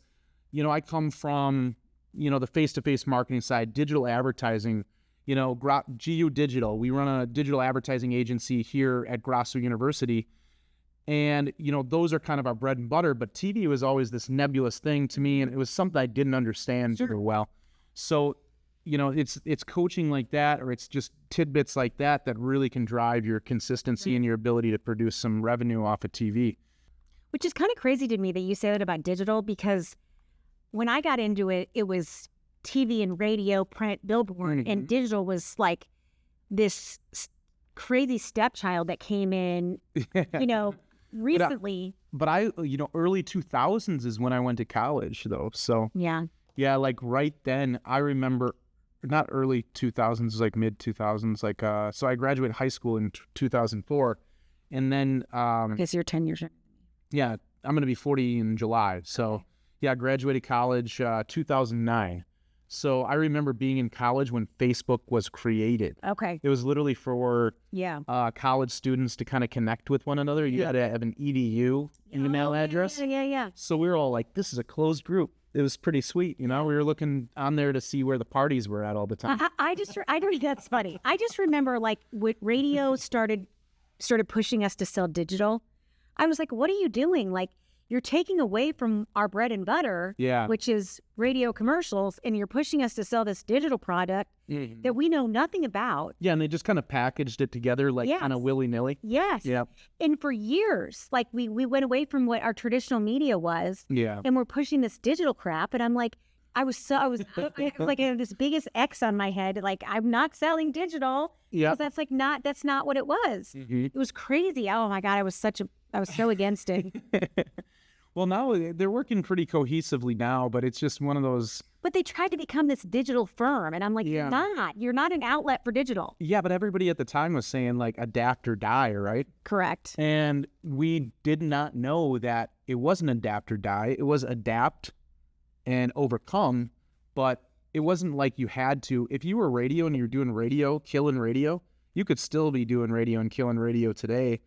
A: I come from, the face-to-face marketing side, digital advertising, Geo Digital. We run a digital advertising agency here at Grosso University. And, those are kind of our bread and butter, but TV was always this nebulous thing to me, and it was something I didn't understand very well. So, it's coaching like that, or it's just tidbits like that really can drive your consistency and your ability to produce some revenue off of TV.
B: Which is kind of crazy to me that you say that about digital, because when I got into it, it was TV and radio, print, billboard, and digital was like this crazy stepchild that came in, recently.
A: But I early 2000s is when I went to college, though. So yeah, like right then, I remember, not early 2000s, like mid 2000s, so I graduated high school in 2004, and then
B: I guess you're 10 years.
A: Yeah, I'm gonna be 40 in July. So yeah, I graduated college 2009. So I remember being in college when Facebook was created.
B: Okay.
A: It was literally for college students to kind of connect with one another. You had to have an EDU email address.
B: Yeah.
A: So we were all like, this is a closed group. It was pretty sweet, We were looking on there to see where the parties were at all the time.
B: I don't. That's funny. I just remember when radio started pushing us to sell digital. I was like, what are you doing? Like, you're taking away from our bread and butter, which is radio commercials, and you're pushing us to sell this digital product that we know nothing about.
A: Yeah, and they just kind of packaged it together kind of willy-nilly.
B: Yes. Yeah. And for years, we went away from what our traditional media was.
A: Yeah.
B: And we're pushing this digital crap, and I'm like, I was like, I have this biggest X on my head. Like, I'm not selling digital.
A: Yeah.
B: Because that's not what it was. It was crazy. Oh my God, I was so against it.
A: Well, now they're working pretty cohesively now, but it's just one of those.
B: But they tried to become this digital firm, and I'm like, you're not. You're not an outlet for digital.
A: Yeah, but everybody at the time was saying adapt or die, right?
B: Correct.
A: And we did not know that it wasn't adapt or die. It was adapt and overcome, but it wasn't like you had to. If you were radio and you were doing radio, killing radio, you could still be doing radio and killing radio today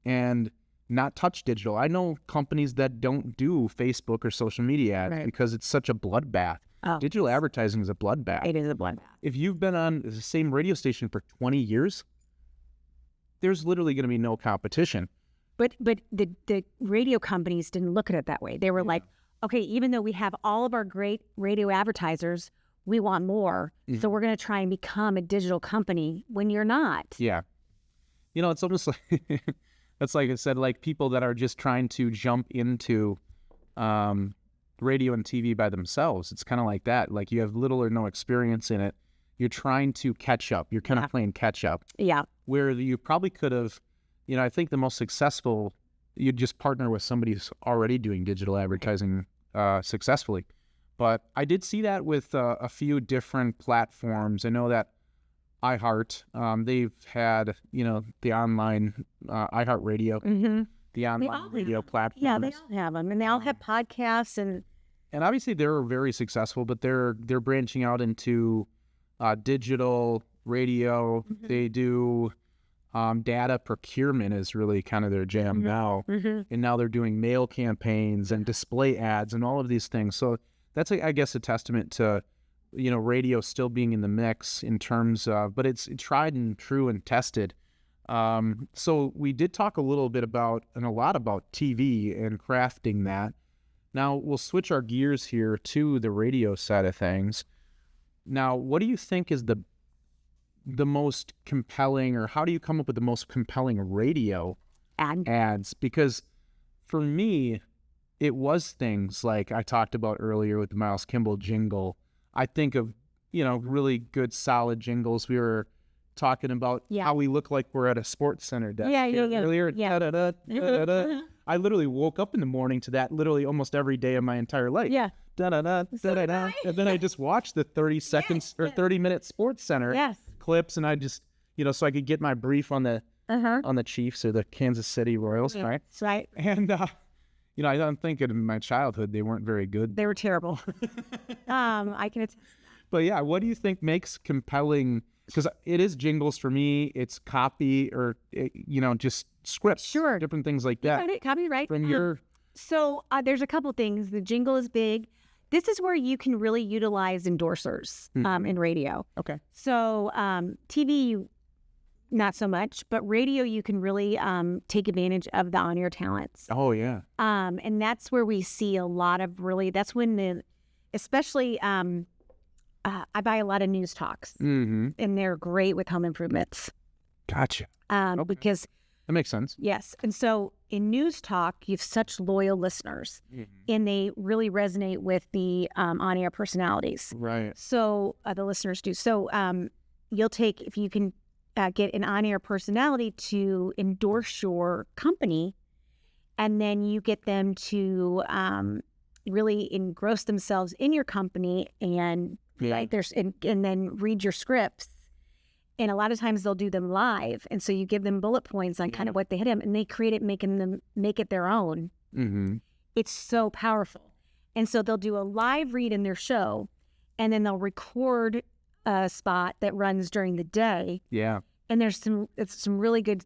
A: and not touch digital. I know companies that don't do Facebook or social media ads because it's such a bloodbath. Oh. Digital advertising is a bloodbath.
B: It is a bloodbath.
A: If you've been on the same radio station for 20 years, there's literally going to be no competition.
B: But the radio companies didn't look at it that way. They were like, okay, even though we have all of our great radio advertisers, we want more. So we're going to try and become a digital company when you're not.
A: Yeah. It's almost like That's like I said, like people that are just trying to jump into radio and TV by themselves. It's kind of like that. Like you have little or no experience in it. You're trying to catch up. You're kind of playing catch up.
B: Yeah.
A: Where you probably could have, I think the most successful, you'd just partner with somebody who's already doing digital advertising successfully. But I did see that with a few different platforms. I know that iHeart, they've had, the online iHeartRadio, the online radio platform.
B: Yeah, they all have them, and they all have podcasts and
A: obviously they're very successful, but they're branching out into digital radio. They do data procurement is really kind of their jam now, and now they're doing mail campaigns and display ads and all of these things. So that's, I guess, a testament to radio still being in the mix in terms of, but it's tried and true and tested. So we did talk a little bit about and a lot about TV and crafting that. Now we'll switch our gears here to the radio side of things. Now, what do you think is the most compelling, or how do you come up with the most compelling radio ads? Because for me, it was things like I talked about earlier with the Miles Kimball jingle. I think of, really good, solid jingles. We were talking about how we look like we're at a sports center desk earlier. Da-da-da, da-da-da. I literally woke up in the morning to that literally almost every day of my entire life.
B: Yeah.
A: Da-da-da, da-da-da. And then I just watched the 30 seconds or 30-minute sports center clips, and I just, so I could get my brief on the Chiefs or the Kansas City Royals, right?
B: That's right.
A: And, I don't think in my childhood they weren't very good.
B: They were terrible. I can attest.
A: But yeah, what do you think makes compelling? Because it is jingles for me. It's copy or, just scripts.
B: Sure.
A: Different things like that.
B: Copyright.
A: From your...
B: So there's a couple things. The jingle is big. This is where you can really utilize endorsers in radio.
A: Okay.
B: So TV, not so much, but radio, you can really take advantage of the on-air talents.
A: Oh, yeah.
B: And that's where we see a lot of that's when especially I buy a lot of news talks, and they're great with home improvements.
A: Gotcha.
B: Because
A: that makes sense.
B: Yes. And so in news talk, you have such loyal listeners, and they really resonate with the on-air personalities.
A: Right.
B: So the listeners do. So you'll take, if you can get an on-air personality to endorse your company, and then you get them to really engross themselves in your company and and then read your scripts. And a lot of times they'll do them live, and so you give them bullet points on kind of what they hit them, and they create it, making them make it their own. It's so powerful. And so they'll do a live read in their show, and then they'll record a spot that runs during the day.
A: Yeah.
B: And there's some really good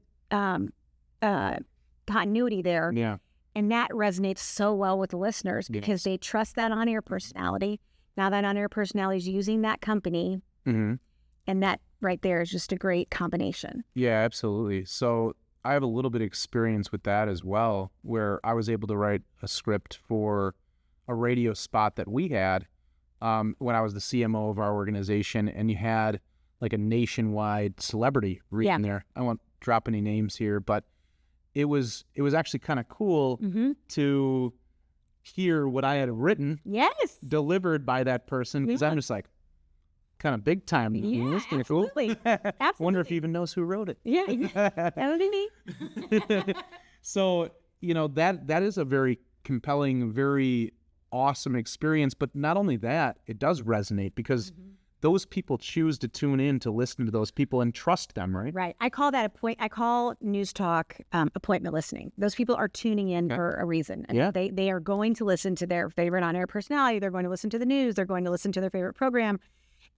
B: continuity there.
A: Yeah.
B: And that resonates so well with the listeners because they trust that on-air personality. Now that on-air personality is using that company, and that right there is just a great combination.
A: Yeah, absolutely. So I have a little bit of experience with that as well, where I was able to write a script for a radio spot that we had when I was the CMO of our organization, and you had like a nationwide celebrity reading there. I won't drop any names here, but it was actually kind of cool to hear what I had written delivered by that person, because I'm just like, kind of big time.
B: Yeah, absolutely. Absolutely.
A: Wonder if he even knows who wrote it.
B: Yeah, that would be me.
A: So, that is a very compelling, very awesome experience. But not only that, it does resonate because those people choose to tune in to listen to those people and trust them, right?
B: Right. I call that I call news talk appointment listening. Those people are tuning in for a reason. And they are going to listen to their favorite on-air personality. They're going to listen to the news. They're going to listen to their favorite program.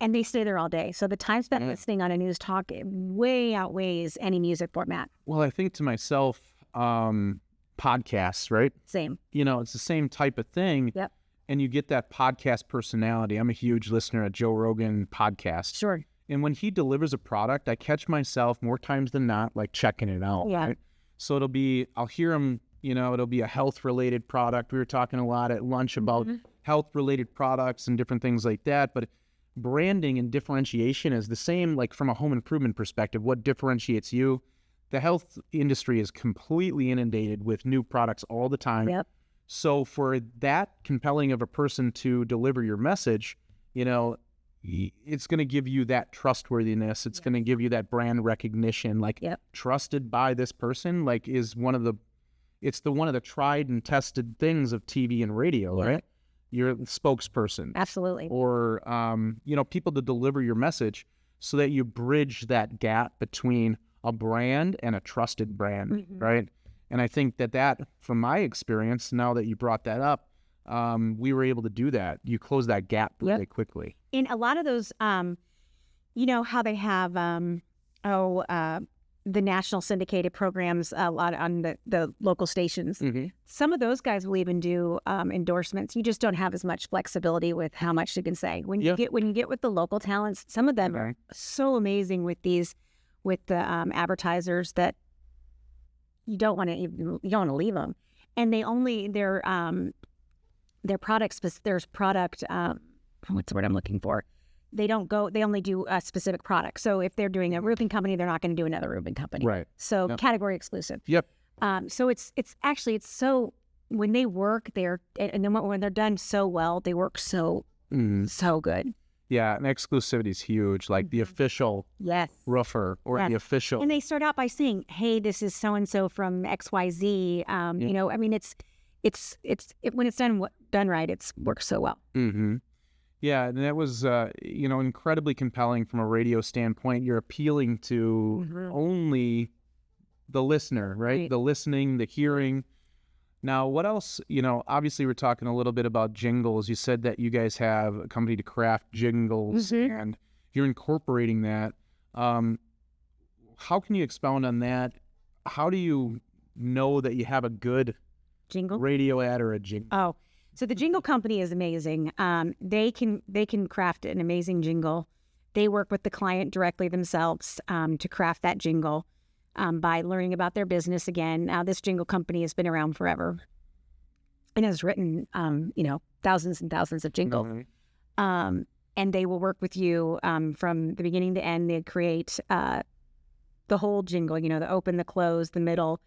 B: And they stay there all day. So the time spent listening on a news talk way outweighs any music format.
A: Well, I think to myself, podcasts, right?
B: Same.
A: It's the same type of thing.
B: Yep.
A: And you get that podcast personality. I'm a huge listener of Joe Rogan podcast.
B: Sure.
A: And when he delivers a product, I catch myself more times than not, like checking it out.
B: Yeah.
A: Right? So I'll hear him, it'll be a health-related product. We were talking a lot at lunch about health-related products and different things like that. But branding and differentiation is the same, like from a home improvement perspective. What differentiates you? the health industry is completely inundated with new products all the time.
B: Yep.
A: So for that compelling of a person to deliver your message, you know, it's going to give you that trustworthiness. It's going to give you that brand recognition, like trusted by this person, like is one of the tried and tested things of TV and radio, right? You're a spokesperson.
B: Absolutely.
A: Or, you know, people to deliver your message so that you bridge that gap between a brand and a trusted brand, right? And I think that from my experience, now that you brought that up, we were able to do that. You close that gap really quickly.
B: In a lot of those, you know how they have, the national syndicated programs a lot on the local stations. Some of those guys will even do endorsements. You just don't have as much flexibility with how much you can say. When you get with the local talents, some of them are so amazing with the advertisers that you don't want to leave them. And their products, there's product, what's the word I'm looking for? They only do a specific product. So if they're doing a roofing company, they're not going to do another roofing company. Right. So category exclusive.
A: Yep.
B: So it's so, when they work there, and then when they're done so well, they work so good.
A: Yeah, and exclusivity is huge. Like the official roofer or the official.
B: And they start out by saying, "Hey, this is so and so from XYZ." You know, I mean, when it's done right, it works so well.
A: Yeah, and that was you know, incredibly compelling from a radio standpoint. You're appealing to only the listener, right? The listening, the hearing. Now, what else? You know, obviously, we're talking a little bit about jingles. You said that you guys have a company to craft jingles, and you're incorporating that. How can you expound on that? How do you know that you have a good
B: jingle
A: radio ad or a jingle?
B: Oh, so the jingle company is amazing. They can craft an amazing jingle. They work with the client directly themselves to craft that jingle. By learning about their business again. Now, this jingle company has been around forever and has written, you know, thousands and thousands of jingles. And they will work with you from the beginning to end. They create the whole jingle, you know, the open, the close, the middle,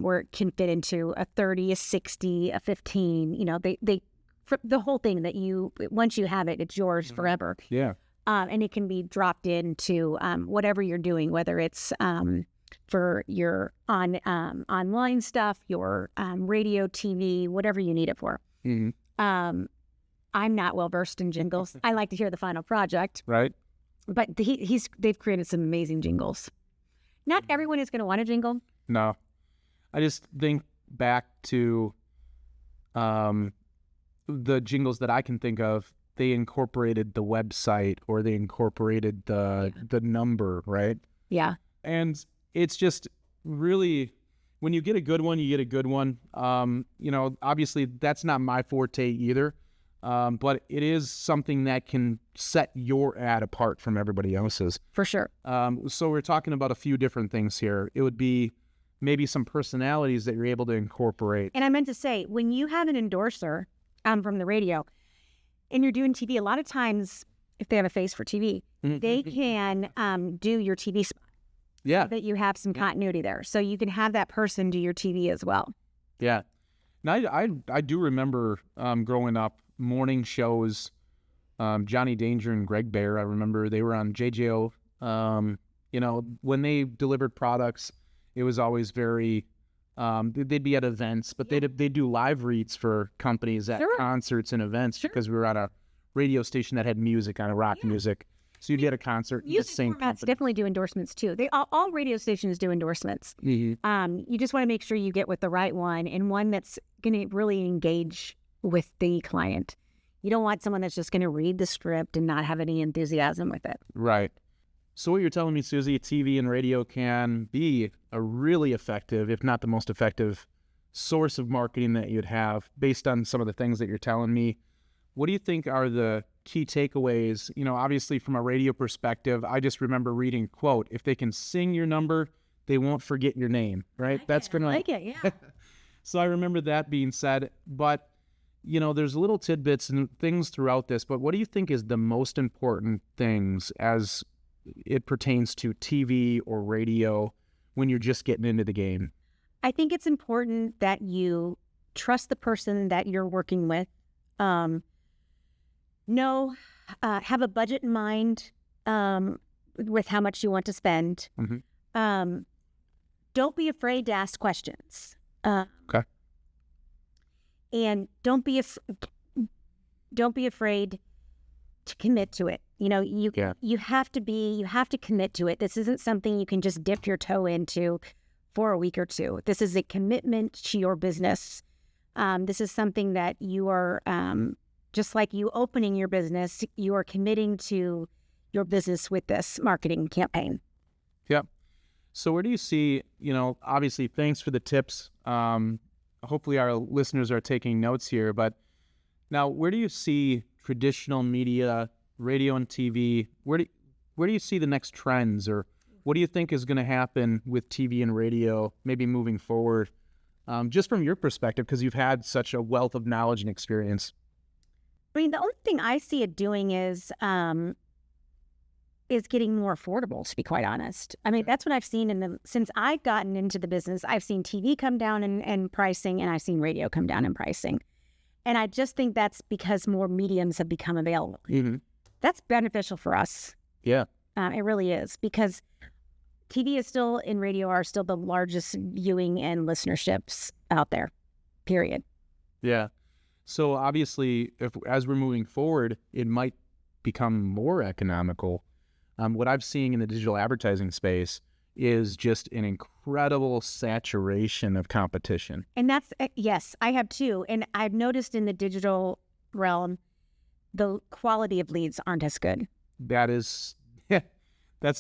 B: where it can fit into a 30, a 60, a 15. You know, they the whole thing that once you have it, it's yours forever.
A: Yeah.
B: And it can be dropped into whatever you're doing, whether it's for your online stuff, your radio, TV, whatever you need it for. I'm not well versed in jingles. I like to hear the final project.
A: Right.
B: But they've created some amazing jingles. Not everyone is going to want a jingle.
A: No. I just think back to the jingles that I can think of. They incorporated the website or they incorporated the number, right?
B: Yeah.
A: And it's just really, when you get a good one, you get a good one. You know, obviously that's not my forte either, but it is something that can set your ad apart from everybody else's.
B: For sure.
A: So we're talking about a few different things here. It would be maybe some personalities that you're able to incorporate.
B: And I meant to say, when you have an endorser from the radio and you're doing TV, a lot of times, if they have a face for TV, they can do your TV spot.
A: Yeah.
B: So that you have some continuity there. So you can have that person do your TV as well.
A: Yeah. Now, I do remember growing up, morning shows, Johnny Danger and Greg Bear. I remember they were on JJO. You know, when they delivered products, it was always very, they'd be at events, but they'd do live reads for companies at concerts and events because we were on a radio station that had music on, rock music. So you'd get a concert.
B: Music formats definitely do endorsements too. All radio stations do endorsements. You just want to make sure you get with the right one and one that's going to really engage with the client. You don't want someone that's just going to read the script and not have any enthusiasm with it.
A: Right. So what you're telling me, Suzie, TV and radio can be a really effective, if not the most effective, source of marketing that you'd have based on some of the things that you're telling me. What do you think are the key takeaways? You know, obviously from a radio perspective, I just remember reading, quote, if they can sing your number, they won't forget your name, right? That's been like,
B: I like it, yeah.
A: So I remember that being said, but you know, there's little tidbits and things throughout this, but what do you think is the most important things as it pertains to TV or radio when you're just getting into the game?
B: I think it's important that you trust the person that you're working with. Have a budget in mind with how much you want to spend.
A: Mm-hmm.
B: Don't be afraid to ask questions.
A: Okay.
B: And don't be afraid to commit to it. You know, you have to commit to it. This isn't something you can just dip your toe into for a week or two. This is a commitment to your business. This is something that you are, just like you opening your business, you are committing to your business with this marketing campaign.
A: Yeah. So where do you see, obviously, thanks for the tips. Hopefully our listeners are taking notes here, but now where do you see traditional media, radio and TV? Where do you see the next trends, or what do you think is going to happen with TV and radio maybe moving forward? Just from your perspective, because you've had such a wealth of knowledge and experience.
B: I mean, the only thing I see it doing is getting more affordable, to be quite honest. I mean, that's what I've seen since I've gotten into the business. I've seen TV come down in pricing, and I've seen radio come down in pricing. And I just think that's because more mediums have become available.
A: Mm-hmm.
B: That's beneficial for us.
A: Yeah.
B: It really is, because TV is still, and radio are still the largest viewing and listenerships out there, period.
A: Yeah. So obviously, as we're moving forward, it might become more economical. What I've seen in the digital advertising space is just an incredible saturation of competition.
B: And that's, yes, I have too. And I've noticed in the digital realm, the quality of leads aren't as good.
A: That's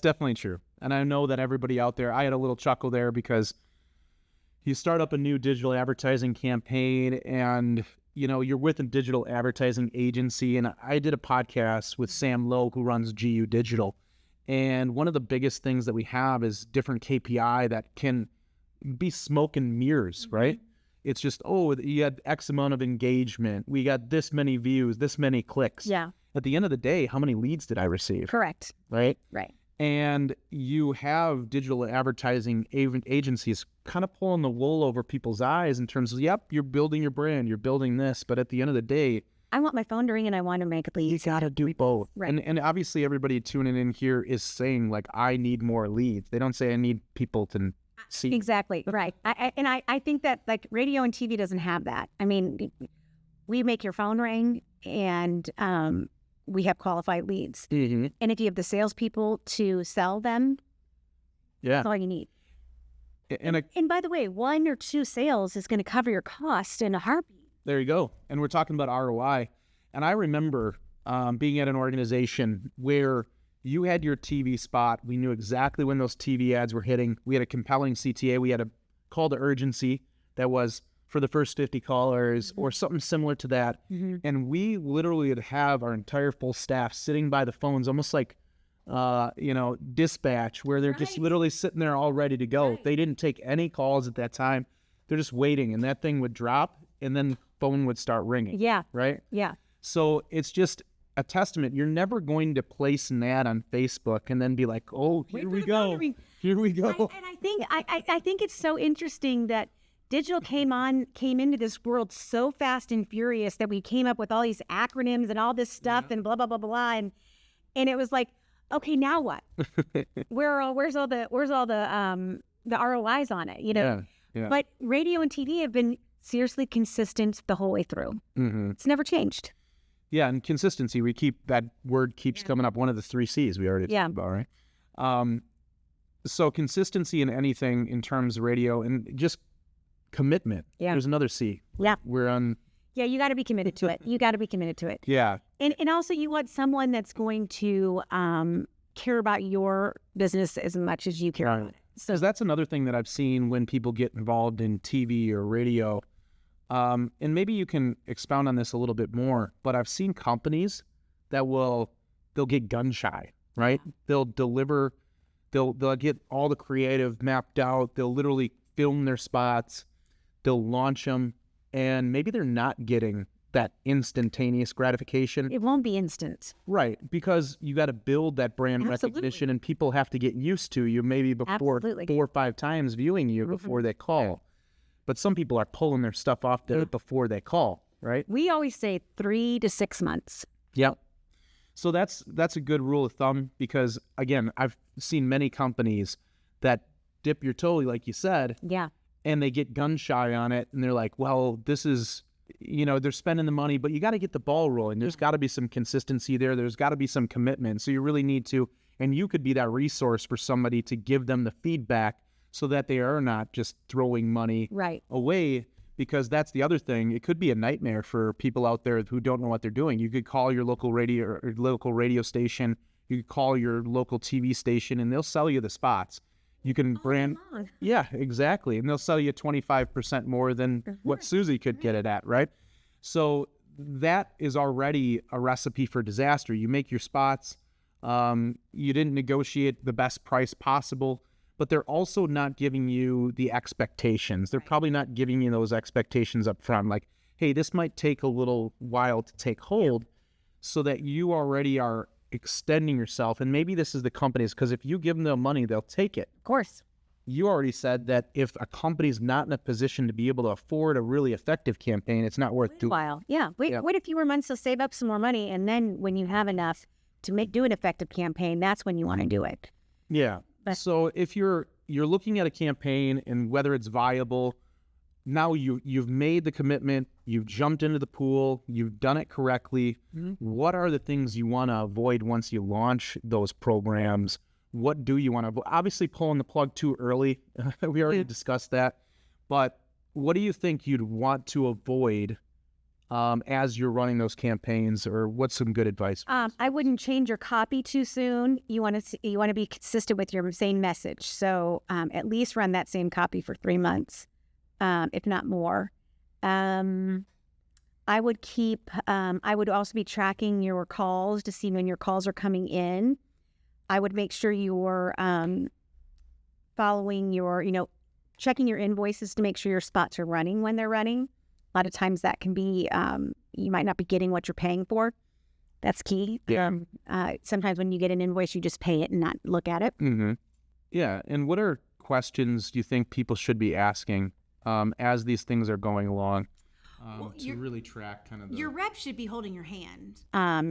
A: definitely true. And I know that everybody out there, I had a little chuckle there, because you start up a new digital advertising campaign and, you're with a digital advertising agency. And I did a podcast with Sam Lowe, who runs GU Digital. And one of the biggest things that we have is different KPI that can be smoke and mirrors, right? It's just, you had X amount of engagement. We got this many views, this many clicks.
B: Yeah.
A: At the end of the day, how many leads did I receive?
B: Correct.
A: Right?
B: Right.
A: And you have digital advertising agencies kind of pulling the wool over people's eyes in terms of, yep, you're building your brand, you're building this. But at the end of the day,
B: I want my phone to ring and I want to make leads.
A: You got to do both.
B: Right.
A: And obviously everybody tuning in here is saying, like, I need more leads. They don't say I need people to see.
B: Exactly. Right. I think that, like, radio and TV doesn't have that. I mean, we make your phone ring, and we have qualified leads.
A: Mm-hmm.
B: And if you have the salespeople to sell them, that's all you need. And by the way, 1 or 2 sales is going to cover your cost in a heartbeat.
A: There you go. And we're talking about ROI. And I remember being at an organization where you had your TV spot. We knew exactly when those TV ads were hitting. We had a compelling CTA. We had a call to urgency that was for the first 50 callers, or something similar to that.
B: Mm-hmm.
A: And we literally would have our entire full staff sitting by the phones, almost like, dispatch, where they're just literally sitting there all ready to go.
B: Right.
A: They didn't take any calls at that time. They're just waiting, and that thing would drop, and then phone would start ringing.
B: Yeah.
A: Right?
B: Yeah.
A: So it's just a testament. You're never going to place an ad on Facebook and then be like, here we go. Here we go.
B: And I think it's so interesting that digital came into this world so fast and furious that we came up with all these acronyms and all this stuff and blah, blah, blah, blah, blah. And it was like, okay, now what? Where's all the ROIs on it?
A: Yeah.
B: But radio and TV have been seriously consistent the whole way through.
A: Mm-hmm.
B: It's never changed.
A: Yeah, and consistency. That word keeps coming up. One of the 3 C's we already talked about, right? So consistency in anything in terms of radio, and just commitment. Yeah. There's another C.
B: Yeah.
A: We're on.
B: Yeah, you got to be committed to it.
A: Yeah.
B: And also you want someone that's going to care about your business as much as you care about it.
A: So that's another thing that I've seen when people get involved in TV or radio. And maybe you can expound on this a little bit more, but I've seen companies that they'll get gun shy, right? They'll get all the creative mapped out. They'll literally film their spots. They'll launch them, and maybe they're not getting that instantaneous gratification.
B: It won't be instant.
A: Right, because you got to build that brand recognition, and people have to get used to you maybe before 4 or 5 times viewing you before they call. But some people are pulling their stuff off there before they call, right?
B: We always say 3 to 6 months.
A: Yep. So that's a good rule of thumb because, again, I've seen many companies that dip your toe, like you said, and they get gun shy on it, and they're like, well, this is, they're spending the money, but you got to get the ball rolling. There's got to be some consistency there. There's got to be some commitment. So you really need to, and you could be that resource for somebody to give them the feedback so that they are not just throwing money away. Because that's the other thing. It could be a nightmare for people out there who don't know what they're doing. You could call your local radio station. You could call your local TV station, and they'll sell you the spots. You can brand. Yeah, exactly. And they'll sell you 25% more than what Suzi could get it at, right? So that is already a recipe for disaster. You make your spots. You didn't negotiate the best price possible. But they're also not giving you the expectations. They're probably not giving you those expectations up front. Like, hey, this might take a little while to take hold so that you already are extending yourself. And maybe this is the companies, because if you give them the money, they'll take it.
B: Of course.
A: You already said that if a company's not in a position to be able to afford a really effective campaign, it's not worth doing.
B: Wait a while. Yeah. Wait a few more months to save up some more money. And then when you have enough to do an effective campaign, that's when you want to do it.
A: Yeah. So if you're looking at a campaign and whether it's viable, now you've made the commitment, you've jumped into the pool, you've done it correctly. What are the things you want to avoid once you launch those programs? What do you want to avoid? Obviously, pulling the plug too early. We already discussed that. But what do you think you'd want to avoid as you're running those campaigns, or what's some good advice?
B: I wouldn't change your copy too soon. You want to be consistent with your same message. So at least run that same copy for 3 months, if not more. I would also be tracking your calls to see when your calls are coming in. I would make sure you're following your, checking your invoices to make sure your spots are running when they're running. A lot of times that can be, you might not be getting what you're paying for. That's key.
A: Yeah.
B: Sometimes when you get an invoice, you just pay it and not look at it.
A: Mm-hmm. Yeah. And what are questions do you think people should be asking as these things are going along to really track kind of
D: your rep should be holding your hand.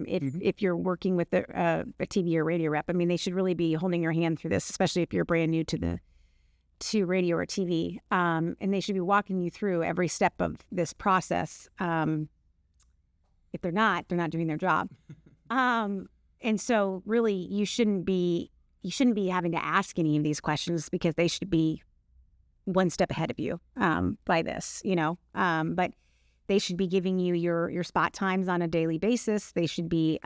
B: If you're working with a TV or radio rep, I mean, they should really be holding your hand through this, especially if you're brand new to radio or TV, and they should be walking you through every step of this process. If they're not doing their job. And so really you shouldn't be having to ask any of these questions because they should be one step ahead of you by this, but they should be giving you your spot times on a daily basis. They should be,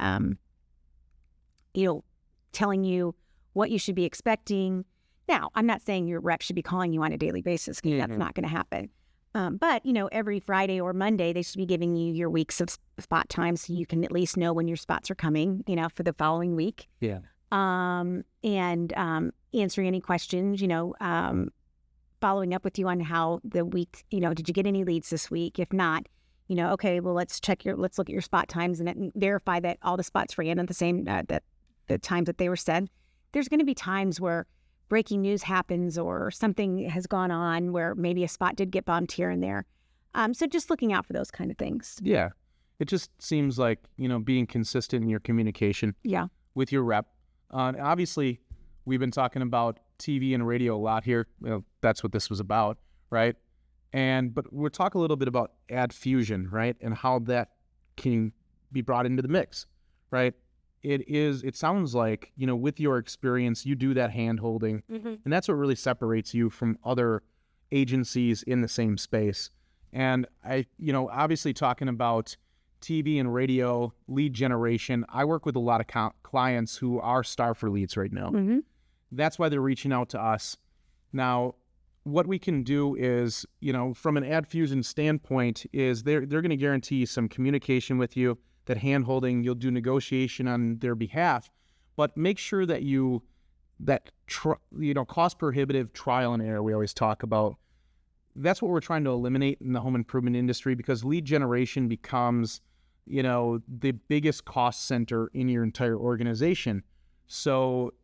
B: telling you what you should be expecting. Now, I'm not saying your rep should be calling you on a daily basis because that's not going to happen. But, every Friday or Monday, they should be giving you your weeks of spot times so you can at least know when your spots are coming, for the following week.
A: Yeah.
B: And answering any questions, following up with you on how the week, did you get any leads this week? If not, okay, well, let's look at your spot times and verify that all the spots ran at the same, the times that they were said. There's going to be times where breaking news happens or something has gone on where maybe a spot did get bumped here and there. So just looking out for those kind of things.
A: Yeah. It just seems like, being consistent in your communication with your rep. Obviously, we've been talking about TV and radio a lot here. That's what this was about, right? But we'll talk a little bit about ad fusion, right? And how that can be brought into the mix, right? It sounds like, with your experience, you do that hand-holding, and that's what really separates you from other agencies in the same space. And obviously talking about TV and radio lead generation, I work with a lot of clients who are starved for leads right now. Mm-hmm. That's why they're reaching out to us. Now, what we can do is, from an ad fusion standpoint, is they're going to guarantee some communication with you, that hand-holding, you'll do negotiation on their behalf, but make sure that cost prohibitive trial and error we always talk about, that's what we're trying to eliminate in the home improvement industry, because lead generation becomes, the biggest cost center in your entire organization. So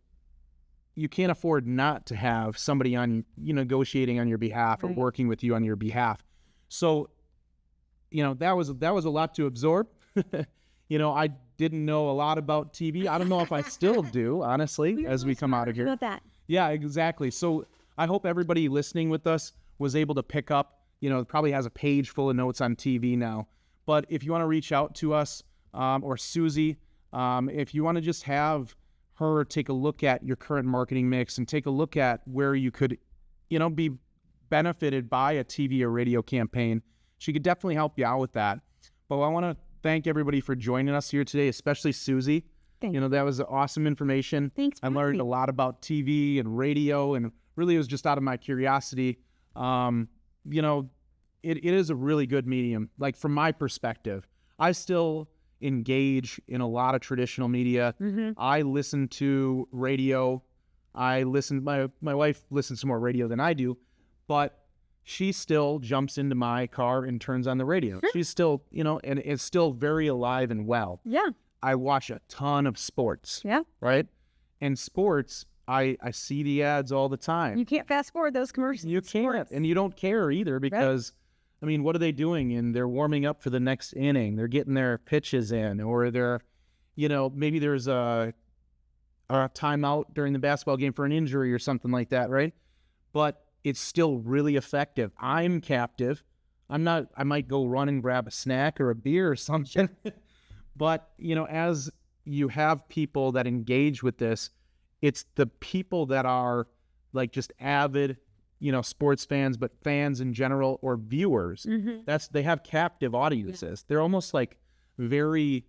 A: you can't afford not to have somebody on, negotiating on your behalf or working with you on your behalf. So, that was a lot to absorb. I didn't know a lot about TV. I don't know if I still do, honestly, as we come out of here.
B: About that.
A: Yeah, exactly. So I hope everybody listening with us was able to pick up, probably has a page full of notes on TV now. But if you want to reach out to us, or Suzie, if you want to just have her take a look at your current marketing mix and take a look at where you could, be benefited by a TV or radio campaign, she could definitely help you out with that. But I want to thank everybody for joining us here today, especially Suzie. That was awesome information.
B: Thanks.
A: I learned a lot about TV and radio, and really it was just out of my curiosity. It is a really good medium. Like, from my perspective, I still engage in a lot of traditional media. I listen to radio. My wife listens to more radio than I do, but she still jumps into my car and turns on the radio.
B: Sure.
A: She's still, and is still very alive and well.
B: Yeah.
A: I watch a ton of sports.
B: Yeah.
A: Right? And sports, I see the ads all the time.
B: You can't fast forward those commercials.
A: You can't. And you don't care either, because, what are they doing? And they're warming up for the next inning. They're getting their pitches in, or they're, maybe there's a timeout during the basketball game for an injury or something like that, right? But it's still really effective. I'm captive. I might go run and grab a snack or a beer or something. But, as you have people that engage with this, it's the people that are like just avid, sports fans, but fans in general, or viewers. They have captive audiences. They're almost like very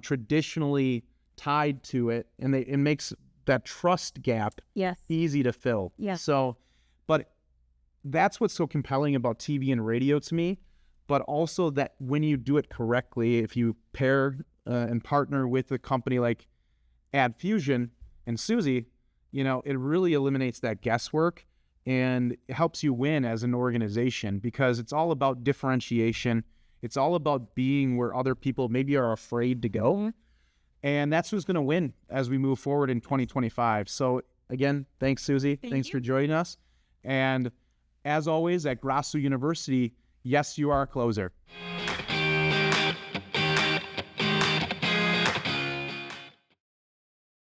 A: traditionally tied to it, and it makes that trust gap easy to fill. So, but that's what's so compelling about TV and radio to me. But also that when you do it correctly, if you pair and partner with a company like AddFusion and Suzie, it really eliminates that guesswork, and it helps you win as an organization, because it's all about differentiation. It's all about being where other people maybe are afraid to go. And that's who's going to win as we move forward in 2025. So again, thanks, Suzie. Thanks for joining us. And as always, at Grosso University, yes, you are a closer.